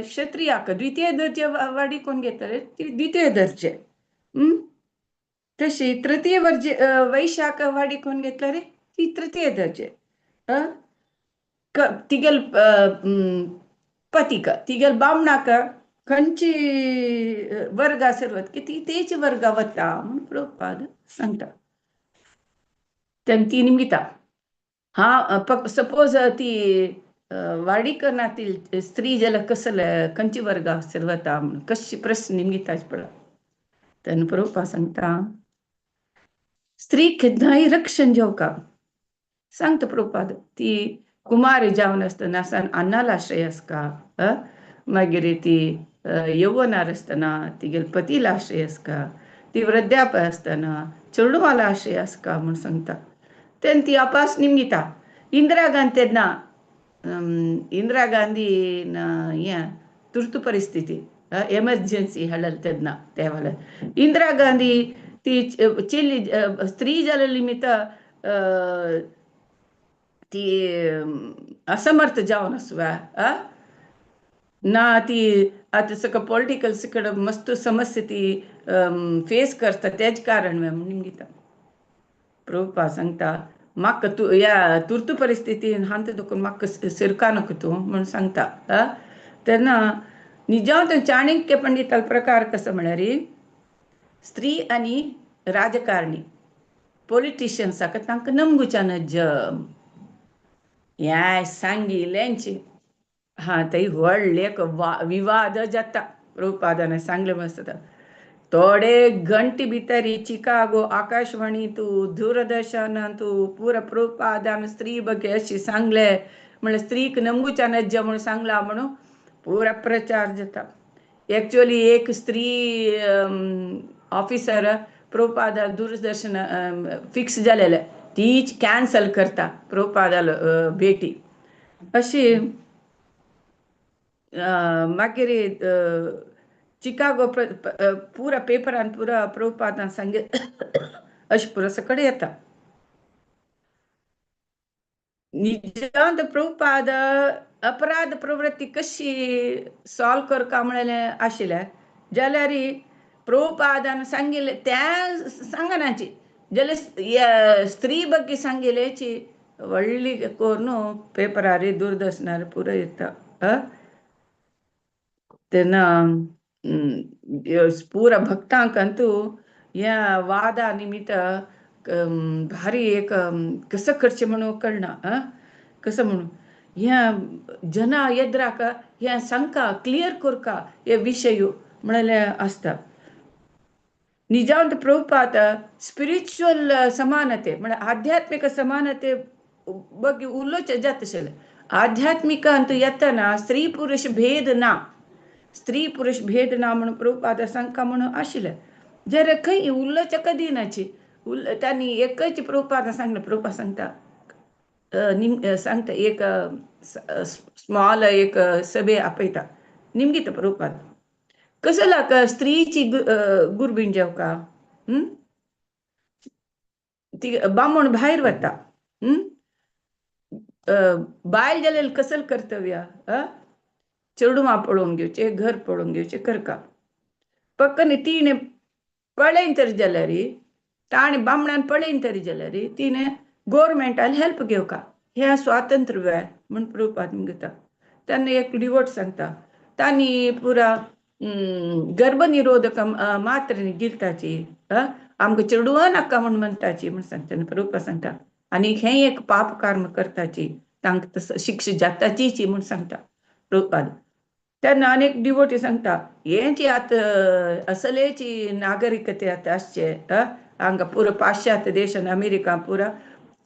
क्षत्रियाक द्वितीय दर्जे वाडी कोण घेतल्यार ती द्वितीय दर्जे. तशी तृतीय वैश्याक वाडी कोण घेतल्यार ती तृतीय दर्जे. तिगेल पतीक तिगेल बामणाक खंयची वर्गा सर्वत की ती तेच वर्गा वता म्हणून प्रभुपाद सांगता. ती निमगिता सपोज ती वाडी करणातील स्त्री जाल्यार कसले खंयची वर्गा सर्वता म्हणून कशी प्रश्न निमगिताच पळय. तेन्ना प्रभुपाद सांगता स्त्री केन्नाय रक्षण जेवका सांगता प्रभुपाद ती कुमारी जावन आसतना अन्नाला आश्रय आसका मागीर ती यौवनार आसतना तिगेल पतीला आश्रय आसका ती वृद्धापय आसतना चेडवाला आश्रय आसका म्हूण सांगता तेन्ना ती अपास निमगिता इंदिरा गांधी तेन्ना इंदिरा गांधी हें ತುರ್ತು ಪರಿಸ್ಥಿತಿ ಎಮರ್ಜೆನ್ಸಿ ಹೇಳಲ್ ತೆದ್ನ तेवाल इंदिरा गांधी ती चिल्ली स्त्री जाल्या निमित्त ती असमर्थ जावन आसवा ना ती आता सगळं पॉलिटिकल सगळं मस्त समस्या ती फेस करता तेच कारण निमगिता प्रभुपाद सांगता म्हाका तू या तुर्तू परिस्थितीन हांत दुखून म्हाका सिरका नको तू म्हूण सांगता तेन्ना निजांत चाणक्य पंडिताल प्रकार कसो म्हळ्यार स्त्री आनी राजकारणी पॉलिटिशियन्साक तांकां नमगुच्या नज ह्या सांगिल्यांची थंय व्हडले विवाद जाता प्रभुपादान सांगलें मस्त थोडे घंटे भितर चिकागो आकाशवाणी तू दूरदर्शन तू पुरा प्रभुपादान स्त्री ಬಗ್ಗೆ अशी सांगले म्हणजे स्त्रीक नमगुच्या नज म्हणून सांगला म्हणून पुरा प्रचार जाता एक्चुअली एक स्त्री ऑफिसर प्रभुपादा दूरदर्शन फिक्स जालेले तीच कॅन्सल करता प्रभुपादाल भेटी अशी मागीर चिकागो पुरा पेपरान पुरा प्रभुपादान सांगे अशी पुरा सकड येता निजांत प्रभुपाद अपराध प्रवृत्ती कशी सॉल्व करता म्हणलें आशिल्लें जाल्यार प्रभुपादान सांगिल्लें त्या सांगनाची जाल्यार स्त्री ಬಗ್ಗೆ सांगिल्लेची व्हडली कोरून पेपरार दूरदर्शनार पुरो येता तेन्ना पुरा भक्तांकंतू ह्या वादा निमित्त भारी एक कसं करचें म्हणून कळना कसं म्हणून ह्या जना एद्राक ह्या सांगका क्लियर करका हे विशय म्हणलें आसता निजांत प्रभुपाद स्पिरिच्युअल समानते म्हणजे आध्यात्मिक समानते ಬಗ್ಗೆ उल्लोच जात आशिल्लें आध्यात्मिक अंतू येतना स्त्री पुरुष भेद ना स्त्री पुरुष भेद ना म्हणून प्रभुपाद सांगता म्हणून आशिल्लें जर खंय उल्लोच कदिनाची त्यांनी एकच प्रभुपाद सांगलें प्रभुपाद सांगता सांगता एक स्मॉल एक सभे आपयता निमगीता प्रभुपाद कसं लाका स्त्रीची गुरबीण जेवका ती बामण भायर वता बायल जाल्यार कसल कर्तव्य चेडूं पळोवंक घेवचें घर पळोवंक घेवचें करका पक्कन तिणें पळयन तरी जाल्यार ताणें बामणान पळयन तरी जाल्यार तिणें गोवोरमेंटान हेल्प घेवका हें स्वातंत्र्य वेळ म्हूण प्रभुपाद म्हणटा तेन्ना एक डिवोट सांगता तांणी पुरा गर्भनिरोधक मात्र गिलताची आमकां चेडूं नाका म्हूण म्हणटाची म्हूण सांगता प्रभुपाद सांगता आनी हें एक पाप कर्म करताची तांकां शिक्षा जाताची म्हूण सांगता प्रभुपाद तेन्ना आनीक डिवोटी सांगता हेंची आतां असलेची नागरिकते आतां आसचे हांगा पुरो पाश्चात्य देशान अमेरिका पुरा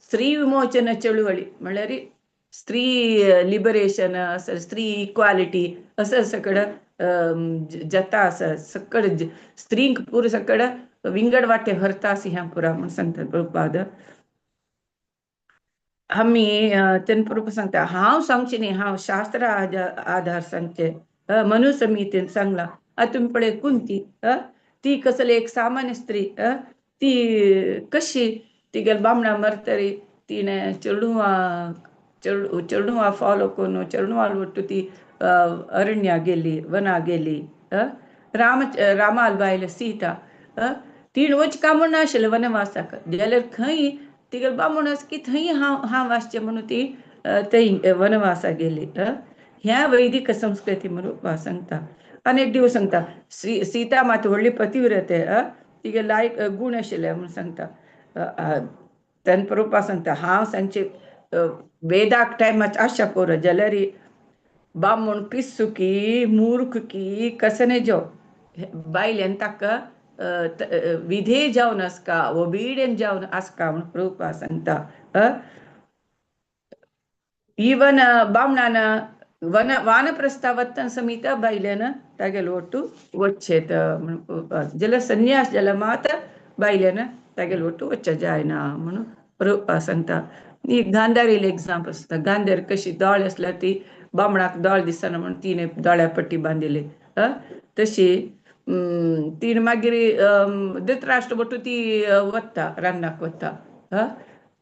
स्त्री विमोचन चळवळी म्हळ्यार स्त्री लिबरेशन स्त्री इक्वालिटी असं सगळं जाता आसा सकड स्त्रींक पुरो सकड विंगड वाटे व्हरता अशी ह्या पुरा म्हूण सांगता प्रभुपाद आमी तेन्ना प्रभुपाद सांगता हांव सांगचें न्ही हांव शास्त्रा आधार सांगचें मनुसंहितेन सांगलां तुमी पळय कुंती ती कसली एक सामान्य स्त्री ती कशी तिगेल बामणा मरतरी तिणें चेडूं फॉलो करून चेडूं ಒಟ್ಟು ती अरण्या गेली वना गेली रामाल बायल सीता तीण वचका म्हूण नाशिल्लें वनवासाक जाल्यार खंय तिगेल बामण की थंय हांव वाचचें म्हणून ती थंय वनवासाक गेली ह्या वैदिक संस्कृती म्हणून सांगता आनी एक दिवस सांगता सीता मात व्हडली पतिव्रते तिगे लायक गूण आशिल्ले म्हणून सांगता तेन्ना प्रभुपाद सांगता हांव सांगचें वेदाक टायमाच आशा पोर जाल्यार बामण पिस्सू की मूर्ख की कसने जो बायलेन ताका विधेय जावन आसका ओबिडियंट जावन आसका म्हण प्रभुपाद सांगता इवन बामणान वानप्रस्थ वत्तन समीत बायलेन तागेल ಒಟ್ಟು వచ్చేత जल संन्यास जल मात बायलेन तागेल ಒಟ್ಟು వచ్చ जायना म्हणून प्रभुपाद सांगता ही गांधारील एग्जाम्पल आसता गांधार कशी दोळ आसल्या ती बामणाक दोळ दिसना म्हणून तिने दोळ्या पट्टी बांदिली तशी तीन मागीर धृतराष्ट्र बटू ती वता रान्नाक वता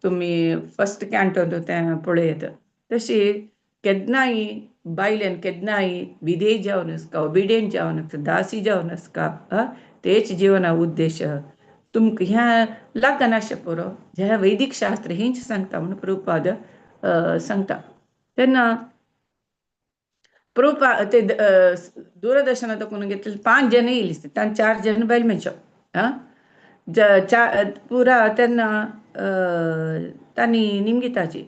तुम्ही फर्स्ट कॅन्टो तें पळयत तशी केदनाय बायलेन केदनाय विधेय जावन आसका ओबिडियंट जावन आसका दासी जावन आसका तेच जिवना उद्देश तुमकां ह्या लागना पुरो ह्या वैदिक शास्त्र हेंच सांगता म्हणून प्रभुपाद सांगता तेन्ना प्रभुपाद ते दूरदर्शनात दाखोवन घेतले 5 जण येयली तांचे 4 जण बायल मनशां पुरा तेन्ना तांणी निमगिताची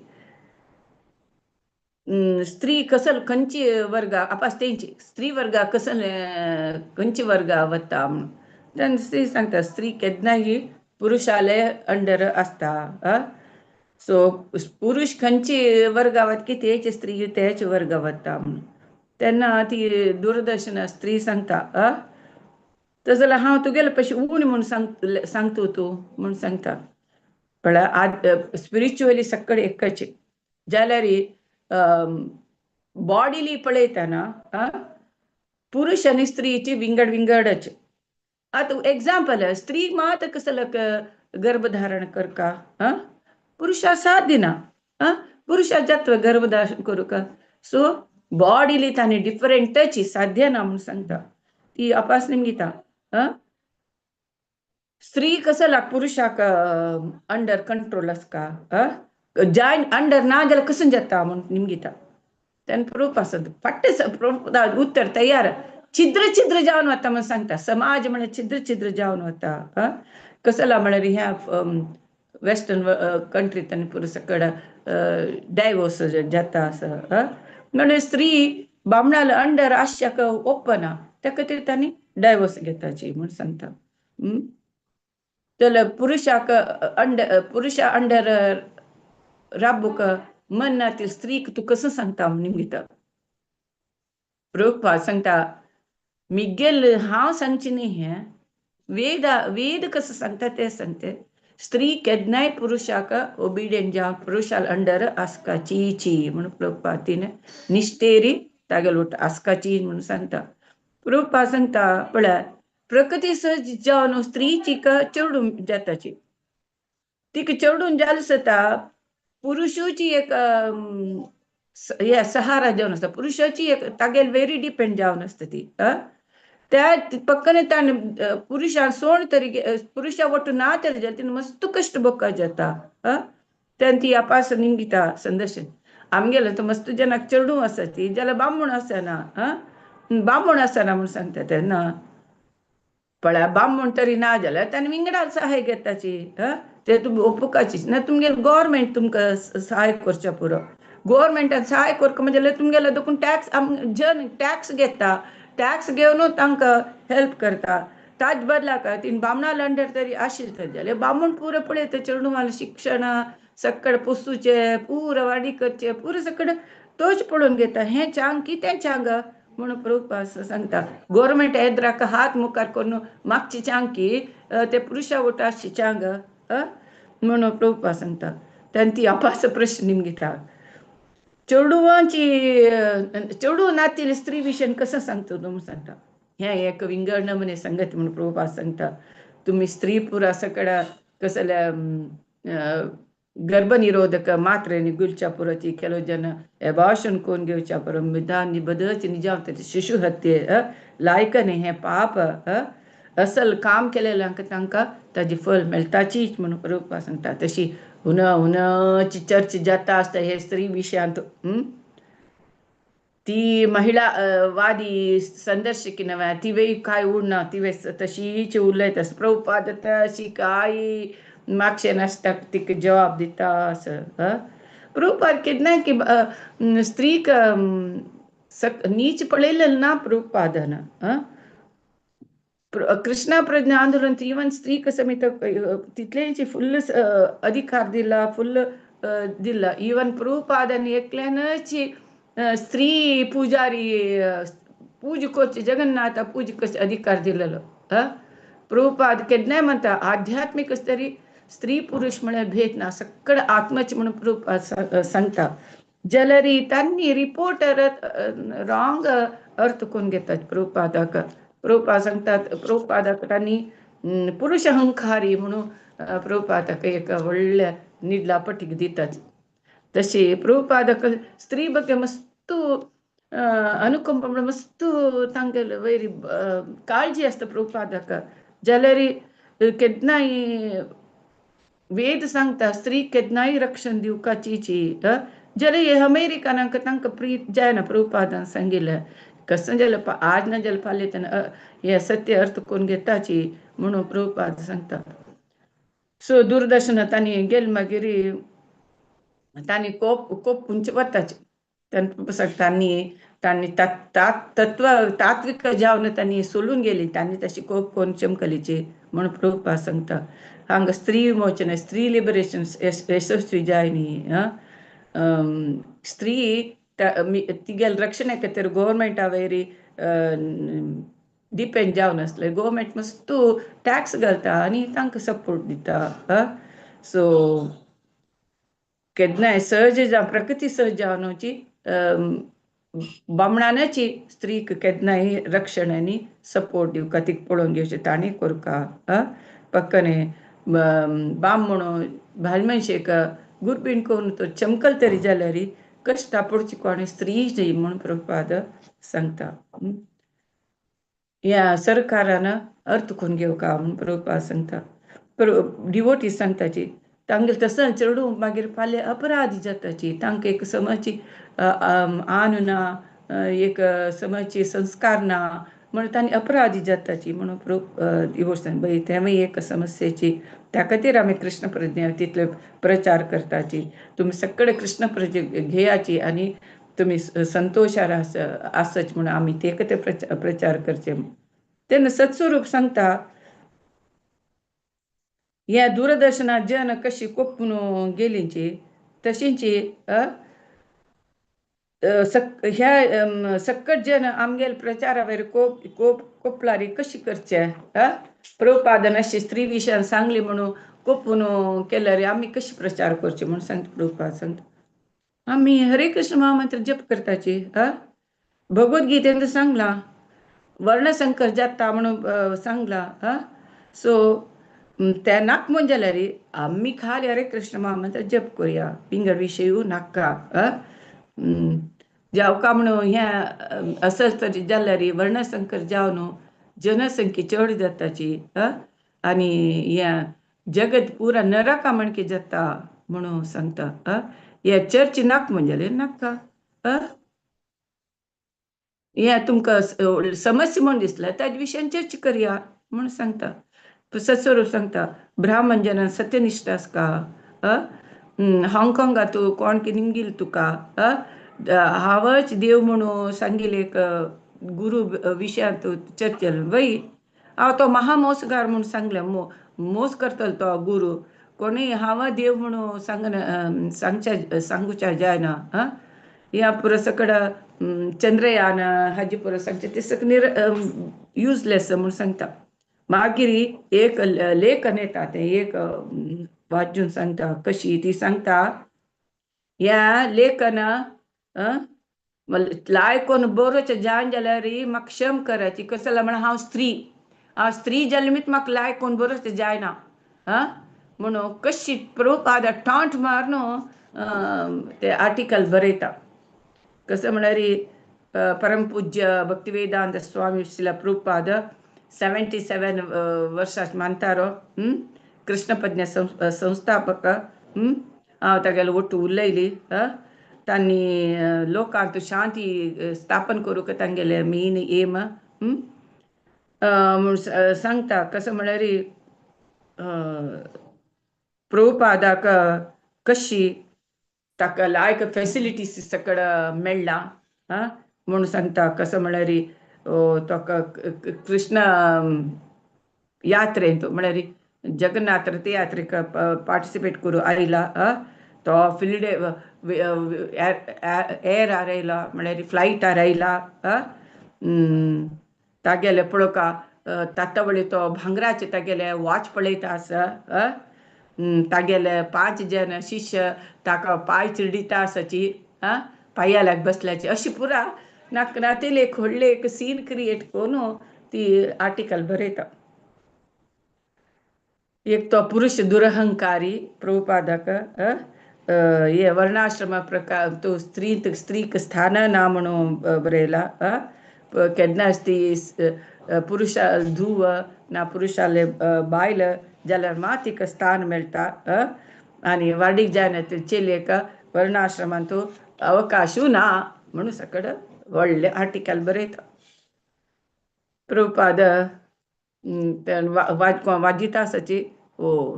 स्त्री कसल खंयची वर्ग आपास तेंची स्त्री वर्ग कसल खंयची वर्ग वता म्हणून तेन्ना स्त्री सांगता स्त्री केदनाय पुरुषाले अंडर आसता सो पुरुष खंयची वर्ग वता की तेच स्त्री तेच वर्ग वता म्हणून तेन्ना ती दूरदर्शना स्त्री सांगता तर जाल्यार हांव तुगेले पयशे उणी म्हणून सांगता तूं म्हणून सांगता म्हळ्यार स्पिरिच्युअली सक्कड एकच जाल्यार बॉडीली पळयतना पुरुष आनी स्त्रीची विंगड विंगडच आतां एग्जाम्पल स्त्री मात कसलो गर्भधारण करका पुरुषा साथ दिना पुरुषा जात्व गर्भधारण करूका सो बॉडीली तांणी डिफरंटच साध्य ना म्हणून सांगता ती अपास निमगिता स्त्री कसला पुरुषाक अंडर कंट्रोल आसका जायन अंडर ना जाल्यार कसं जाता म्हणून निमगिता तेन्ना प्रभुपाद फट्ट उत्तर तयार छिद्र छिद्र जावन वता म्हणून सांगता समाज म्हळ्यार छिद्र छिद्र जावन वता कसला म्हळ्यार ह्या वेस्टर्न कंट्रीत आनी पुरुष कडेन डायवोर्स जाता म्हणून स्त्री बामणाल अंडर आश्याक ओपना त्या खातीर तांणी डायवोर्स घेताची म्हूण सांगता जाल्यार पुरुषा अंडर राबूक मन ना ती स्त्रीक तूं कसं सांगता म्हणून निमगिता प्रभुपाद सांगता मिगेल हांव सांगची न्ही हें वेद कसं सांगता तें सांगता स्त्री केदनाय पुरुषाक ओबिडियंट जावन पुरुषाल अंडर आसकाची म्हणून प्रभुपाद तिने निश्तेरी तागेल उठ आसकाची म्हणून सांगता प्रभुपाद सांगता पळयात प्रकृती सज जावन स्त्रीची चेडूं जाताची तिका चेडूं जाल जाता पुरुषाची एक सहारा जावन आसता पुरुषाची एक तागेल वेरी डिपेंड जावन आसता ती त्या पक्कने ताण पुरुषां सोण तरी पुरुषा वट्ट ना तरी जाल्यार तिने मस्त कश्ट भोगपा जाता तेन्ना ती आपास निमगिता संदर्शन आमगेलो तर मस्त जनाक चेडूं आसा ती जाल्यार बामण आसना बामण आसना म्हूण सांगता तेन्ना पळय बामण तरी ना जाल्यार ताणें विंगडा सहाय घेताची ते तुमी ओपुकाची ना तुमगेलो गव्हर्मेंट तुमकां सहाय करचो पुरो गव्हर्मेंटान सहाय करता म्हणजे तुमगेलो देखून टॅक्स जन टॅक्स घेता टॅक्स घेवनूच तांकां हेल्प करता ताज बदलाक तीन बामणाल अंडर तरी आशिल्ले जाल्यार बामण पुरो पळयता चेडूं शिक्षण सक्कड पुसूचे पुरो वाडी करचे पुरो सक्कड तोच पळोवन घेता हें चांग कितें चांग म्हणून प्रभुपाद सांगता गव्हर्मेंट येद्राक हात मुखार करून मागची चांग की ते पुरुषा वोट आसची चांग म्हणून प्रभुपाद सांगता तेन्ना ती अपास प्रश्न निमगिता चेडूं नातिले स्त्री विशयन कसं सांगता म्हणून सांगता हें एक विंगड नमुने संगती म्हणून प्रभुपाद सांगता तुम्ही स्त्री पुरा सकड कसल्या गर्भनिरोधक मात्रेनी गुलच्या पुरती ಕೆಲವು जन एबॉर्शन कोण घेवच्या पुरो निदान बदलची निजावता शिशु हत्ये लायकने हें पाप असल काम केलेल्यांक तांकां ताजी फळ मेळटाचीच म्हणून प्रभुपाद सांगता तशी हुनची चर्चा जाता आसता हे स्त्री विशयांत ती महिला वादी संदर्शकी नव्या ती वेळी काय उडना ती वेळी तशीच उलयता प्रभुपाद तशी काय मागशे नासता तिका जवाब दिता असं प्रभुपाद केन्ना की स्त्रीक नीच पळयलें ना प्रभुपादान कृष्णा प्रज्ञा आंदोलन इवन स्त्री समेत तिथल्यांची फुल्ल अधिकार दिला, फुल्ल दिला. इवन प्रभुपादांनी एकल्यानची स्त्री पुजारी पूज कोच जगन्नाथ पूज कस अधिकार दिलेलो. प्रभुपाद केन्नाय म्हणता आध्यात्मिक तरी स्त्री पुरुष म्हणे भेद ना, सकड आत्मच म्हणून प्रभुपाद सांगता. जलरी त्यांनी रिपोर्टर रॉंग अर्थ करून घेतात प्रभुपादाक. प्रभुपाद सांगतात प्रभुपादाक त्यांनी पुरुष अहंकारी म्हणून प्रभुपादाक एक ಒಳ್ಳೆ निडलापटीक दितात. तसे प्रभुपादक स्त्री ಬಗ್ಗೆ मस्त अनुकंप मस्त तांगेल वैरी काळजी असतं प्रभुपादक. जलरी केदनाई वेद सांगता स्त्री केदनाई रक्षण दिवकाची जले अमेरिकानाक तांकां प्रीत जायना प्रभुपादान सांगिल्लें. कसं जाल्यार आज ना जाल्यार फाल्यां तेन्ना हे सत्य अर्थ करून घेताची म्हणून प्रभुपाद सांगता. सो दूरदर्शनात तांणी गेल मागीर तांणी कोप पुंच वताचे तांणी तत्व तात्विक जावन तांणी सोलून गेली. तांणी तशी कोप कोण चमकलीची म्हणून प्रभुपाद सांगता. हांगा स्त्री विमोचन स्त्री लिबरेशन यशस्वी जाय न्ही. स्त्री तिगेल रक्षणे खातीर गव्हर्मेंटा वयरी डिपेंड जावन आसले. गव्हर्मेंट मस्त टॅक्स घालता आनी तांकां सपोर्ट दिता. सो केदनाय सहज जावन प्रकृती सहज जावनची बामणांची स्त्रीक केदनाय रक्षण आनी सपोर्ट दिवका तिका पळोवन घेवचें ताणें करका. पक्कने बाम म्हणून भायल मनशेक गुरबीण करून तो चमकल तरी जाल्यार कश्टा पडची कोणें स्त्री न्ही म्हणून प्रभुपाद सांगता. ह्या सरकारान अर्थ करून घेवका म्हणून प्रभुपाद सांगता. डिवोटी सांगताची तांगेल तसं चडू मागीर फाल्यां अपराधी जाताची. तांकां एक समाची आन ना, एक समाची संस्कार ना म्हणून तांणी अपराधी जाताची म्हणून डिवोशन बाई तेवूय एक समस्येची. त्या खातीर आमी कृष्ण प्रज्ञा तितले प्रचार करताची. तुमी सगळे कृष्ण प्रज्ञा घेयाची आनी तुमी संतोशार आसच म्हणून आमी ते ते प्रचार करचे. तेन्ना सत्स्वरूप सांगता ह्या दूरदर्शनात जन कशी कोपून गेलींची तशींची ह्या सक्कट जन आमगेल प्रचारा वयर कोपलारी कशी करचे. प्रभुपादान अशी स्त्री विशयान सांगली म्हणून कोपून केल्यार आमी कशी प्रचार करचे म्हणून सांगता. प्रभुपाद सांगता आमी हरे कृष्ण महामंत्र जप करताची. भगवद्गीतेंत सांगला वर्णसंकर जाता म्हणून सांगला. सो त्या नाक म्हण जाल्यार आमी खाली हरे कृष्ण महामंत्र जप करूया पिंगर विशयू नाका. जावका म्हणून ह्या असं तरी जाल्यार वर्णसंकर जावन जनसंख्या चड जाताची आनी ह्या जगत पुरा नरका म्हणके जाता म्हणून सांगता. ह्या चर्च नाक म्हणजे नाका. ह्या तुमकां समस्या म्हण दिसला ताजे विशयान चर्चा करया म्हणून सांगता. सत्स्वरूप सांगता ब्राह्मण जनान सत्यनिष्ठ आसका. हाँगकाँगात कोण की निमगील तुका हांवच देव म्हणून सांगिल्ले एक गुरू विशयांत चर्चेल वय हांव तो महामोसगार म्हणून सांगलें. मोस करतलो तो गुरू कोणूय हांव देव म्हणून सांगूच्या जायना. ह्या पुरो सकड चंद्रयान हाजे पुरो सांगचे ते सगळे युजलेस म्हणून सांगता. मागीर एक लेखन येता ते एक वाचून सांगता कशी ती सांगता. ह्या लेखन लायकोन बरोवचें जायन जाल्यार म्हाका क्षम कराची. कसं जाल्यार म्हण हांव स्त्री जल्मीत म्हाका लायकोन बरोवचें जायना म्हणून कशी प्रभुपाद टांट मारून ते आर्टिकल बरयता. कसं म्हळ्यार परमपूज्य भक्तिवेदांत स्वामी श्रील प्रभुपाद 77 वर्सां मानतारो. कृष्ण प्रज्ञा संस्थापक. हांव तागेले ಒಟ್ಟು उलयली. तांणी लोकांत शांती स्थापन करूंक तांगेले मेन एम म्हूण सांगता. कसं म्हळ्यार प्रभुपादाक कशी ताका लायक फेसिलिटीज सकड मेळ्ळा म्हणून सांगता. कसं म्हळ्यार तो कृष्ण यात्रेंतू म्हळ्यार जगन्नाथ रथ यात्रेक पार्टिसिपेट करू आयला तो फील्ड एरार आयला म्हळ्यार फ्लायटार आयला तागेले पळोवका तातवळी तो भांगराचे तागेले वॉच पळयता आसा तागेले 5 जण शिष्य ताका पांय चिरडिता आसाची पांयाक बसल्याची अशी पुरा नातेले एक व्हडले एक सीन क्रिएट करून ती आर्टिकल बरयता. एक तो पुरुष दुरहंकारी प्रभुपादक हे वर्णाश्रम प्रकार तो स्त्रीक स्थान ना म्हणून बरयला केन्नाच ती पुरुषा धुव ना पुरुषाले बायल जाल्यार मात तिका स्थान मेळटा आनी वाडीक जायना चेलेक वर्णाश्रमांत अवकाशू ना म्हणून सकड व्हडले आर्टिकल बरयता. प्रभुपाद वाजिता आसाची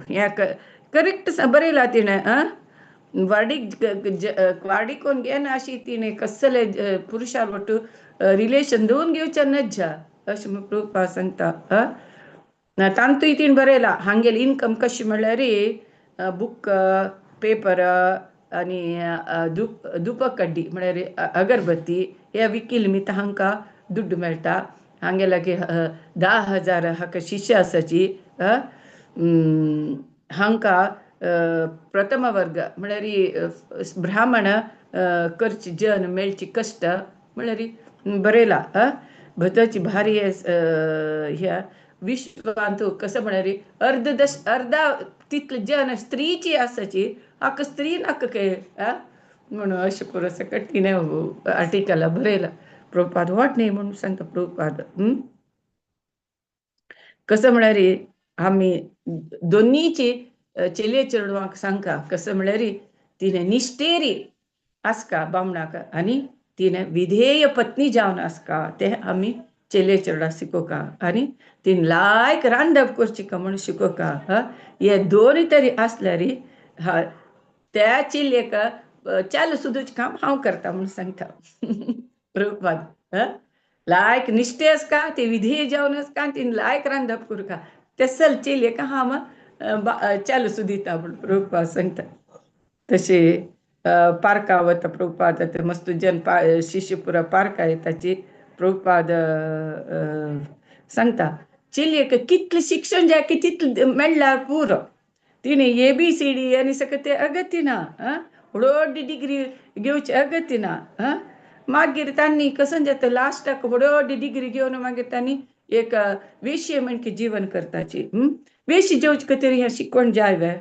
हे करेक्ट बरयला तिणें वाडीक कोण घेना अशी तिणें कसले पुरुशार वटू रिलेशन दोन घेवचें नज्जा अशें म्हूण प्रभुपाद सांगता. तांतूय तिणें बरयला हांगेली इन्कम कशी म्हळ्यार बुक पेपर आनी धुपकड्डी म्हळ्यार अगरबत्ती हे विकिल मी हांकां दुड्ड मेळटा. हांगेला की 10,000 हाका शिष्य आसाची हांकां प्रथम वर्ग म्हळ्यार ब्राह्मण करची जन मेळची कश्ट म्हळ्यार बरयला भताची भारी ह्या विश्वांत कसं म्हळ्यार अर्धा तितले जन स्त्रीची आसाची हाका स्त्री नाका के म्हणून अशें करून सकट तिणें आर्टिकलां बरयला. प्रभुपाद वाट न्ही म्हणून सांगता प्रभुपाद कसं म्हळ्यार आमी दोनीची चेले चेडवांक सांगता कसं म्हळ्यार तिणें निश्टेरी आसका बामणाक आनी तिणें विधेय पत्नी जावन आसका ते आमी चेले चेडवां शिकोवका आनी तिणें लायक रांदप करची का म्हणून शिकोवका हे दोन तरी आसल्यार त्या चेलेक चाल सुदूच काम हांव करता म्हणून सांगता प्रभुपाद लायक निश्टे आसका ते विधेय जावन आसका तिणें लायक रांदप करका तेसल चेलेक हांव चाल सुदिता म्हणून प्रभुपाद सांगता. तशे पार्का वता प्रभुपाद मस्त जन शिष्य पुरा पार्का येताची प्रभुपाद सांगता चेलेक कितलें शिक्षण जाय की तितलें मेळ्ळ्यार पुरो तिणें ABCD आनी सकत तें अगत्य ना व्हडली डिग्री घेवची अगत्य ना मागीर तांणी कसं जाता लास्टाक व्हडली डिग्री घेवन मागीर तांणी एक वेश्ये म्हणकी जीवन करताची वेश्ये जेवचे खातीर हें शिकवण जाय वे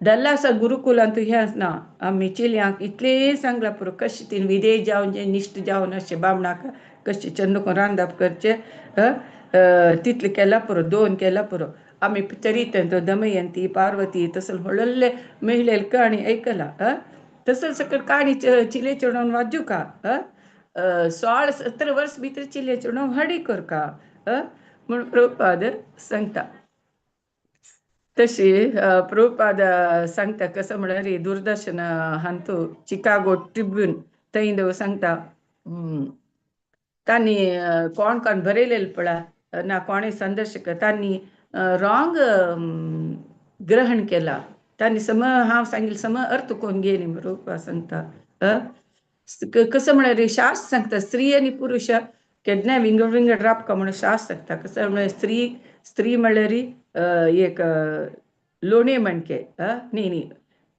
डल्लासा गुरुकुलांत हें ना आमी चेल्यांक इतलें सांगलां पुरो कशें तिणें विधेय जावन जें निश्ट जावन अशें बामणाक कशें चंदूक रांदप करचें तितलें केलां पुरो 2 केलां पुरो आमी चरित्र दमयंती पार्वती तसले व्हडले महिलेल कहाणी आयकला तसले सकट काणी चिले चेडवान वाजू का 16-17 वर्स भितर चिले चेडवान व्हडी करका म्हणून प्रभुपाद सांगता. तशी प्रभुपाद सांगता कसं म्हळ्यार दूरदर्शन हांतू चिकागो ट्रिब्यून थंय सांगता तांणी कोण कोण बरयलेलें पळय ना कोणें संदर्शक तांणी रॉंग ग्रहण केला तांणी हांव सांगिल्लें सम अर्थ कोण घेयनी प्रभुपाद सांगता कसं म्हळ्यार शास्त्र सांगता स्त्री आनी पुरुश केन्नाय विंगड विंगड रावपा म्हणून शास्त्र सांगता कसं म्हळ्यार स्त्री म्हळ्यार एक लोणी म्हणके न्ही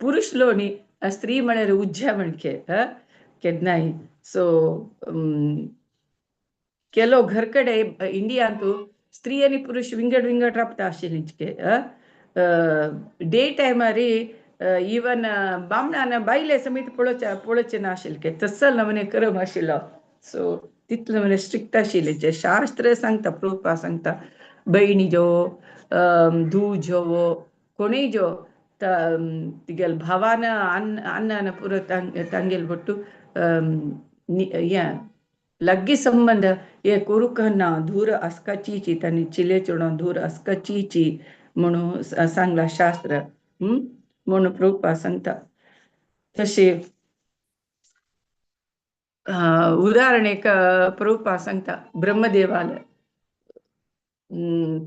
पुरुष लोणी स्त्री म्हळ्यार उज्या म्हणके केन्नाय सो केलो घरकडे इंडियांतू स्त्री आनी पुरुष विंगड विंगड राबता आशिल्लीं डे टायमार इवन बामणान बायले समेत पळोवचे नाशिल्ले तसल नमुने क्रम आशिल्लो सो तितले म्हणे स्ट्रिक्ट आशिल्ले शास्त्र सांगता प्रभुपाद सांगता भयणी जो धू जो कोणीय जो तिगेल भावान अन्नान पुरो तांगेल बट्टू लग्गी संबंध हे करूक ना धूर आसकाची तांणी चिले चेडवान धूर आसकाची म्हणून सांगला शास्त्र म्हणून प्रभुपाद सांगता. तशें उदाहरण एक प्रभुपा सांगता ब्रह्मदेवाला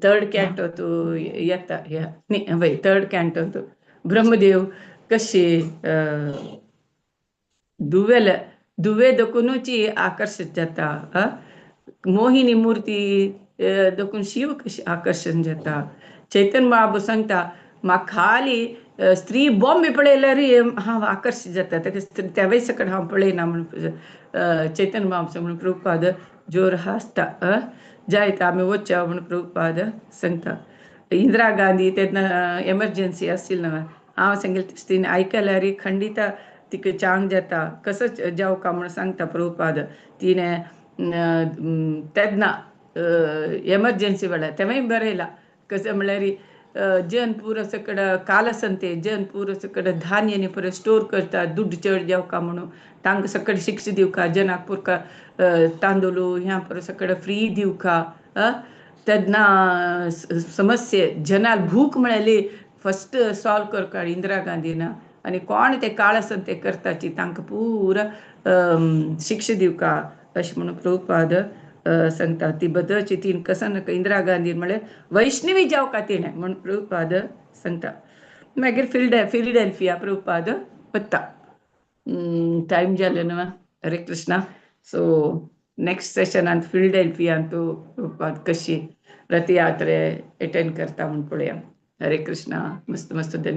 थर्ड कॅन्टो तो येता ह्या नाही वय थर्ड कॅन्टो तो ब्रह्मदेव कशी दुव्याला दुवे दखूनची आकर्षित जाता मोहिनी मूर्ती दखून शिव कशी आकर्षण जाता चैतन्य महाप्रभू सांगता म्हाका खाली स्त्री बॉम्बे पळयल्यार हांव आकर्षित जाता ताका त्या वेळी सकट हांव पळयना म्हणून चैतन्य महाप्रभू म्हणून प्रभुपाद जोर हासता जायत आमी वचया म्हणून प्रभुपाद सांगता इंदिरा गांधी तेन्ना एमर्जन्सी आसली न्हय हांव सांगलें तिणें आयकल्यार खंडित तिका चांग जाता कसं जावका म्हणून सांगता प्रभुपाद तिणें तेन्ना एमर्जन्सी वेळार तेव्हाय बरयला कसं म्हळ्यार जन पुरो सकड कालसंते जन पुरो सकड धान्यनी पुरो स्टोर करता दुड्ड चड जावका म्हणून तांकां सकड शिक्षा दिवका जनाक पुरका तांदूळ ह्या पुरो सकड फ्री दिवका तेन्ना समस्ये जनाल भूक म्हळ्याली फस्ट सॉल्व करता इंदिरा गांधीना आनी कोण ते काळसंते करताची तांकां पुरा शिक्षा दिवका अशें म्हणून प्रभुपाद सांगता ती बदलची तीन कसं इंदिरा गांधी म्हळ्यार वैष्णवी जावका तिणें म्हणून प्रभुपाद सांगता मागीर फिलडेल्फिया प्रभुपाद वता टायम जालें न्हय हरे कृष्णा सो नेक्स्ट सेशनांत फिलडेल्फियान तूं प्रभुपाद कशी रथयात्रे अटेंड करता म्हणून पळोवया हरे कृष्णा मस्त मस्त धन्यवाद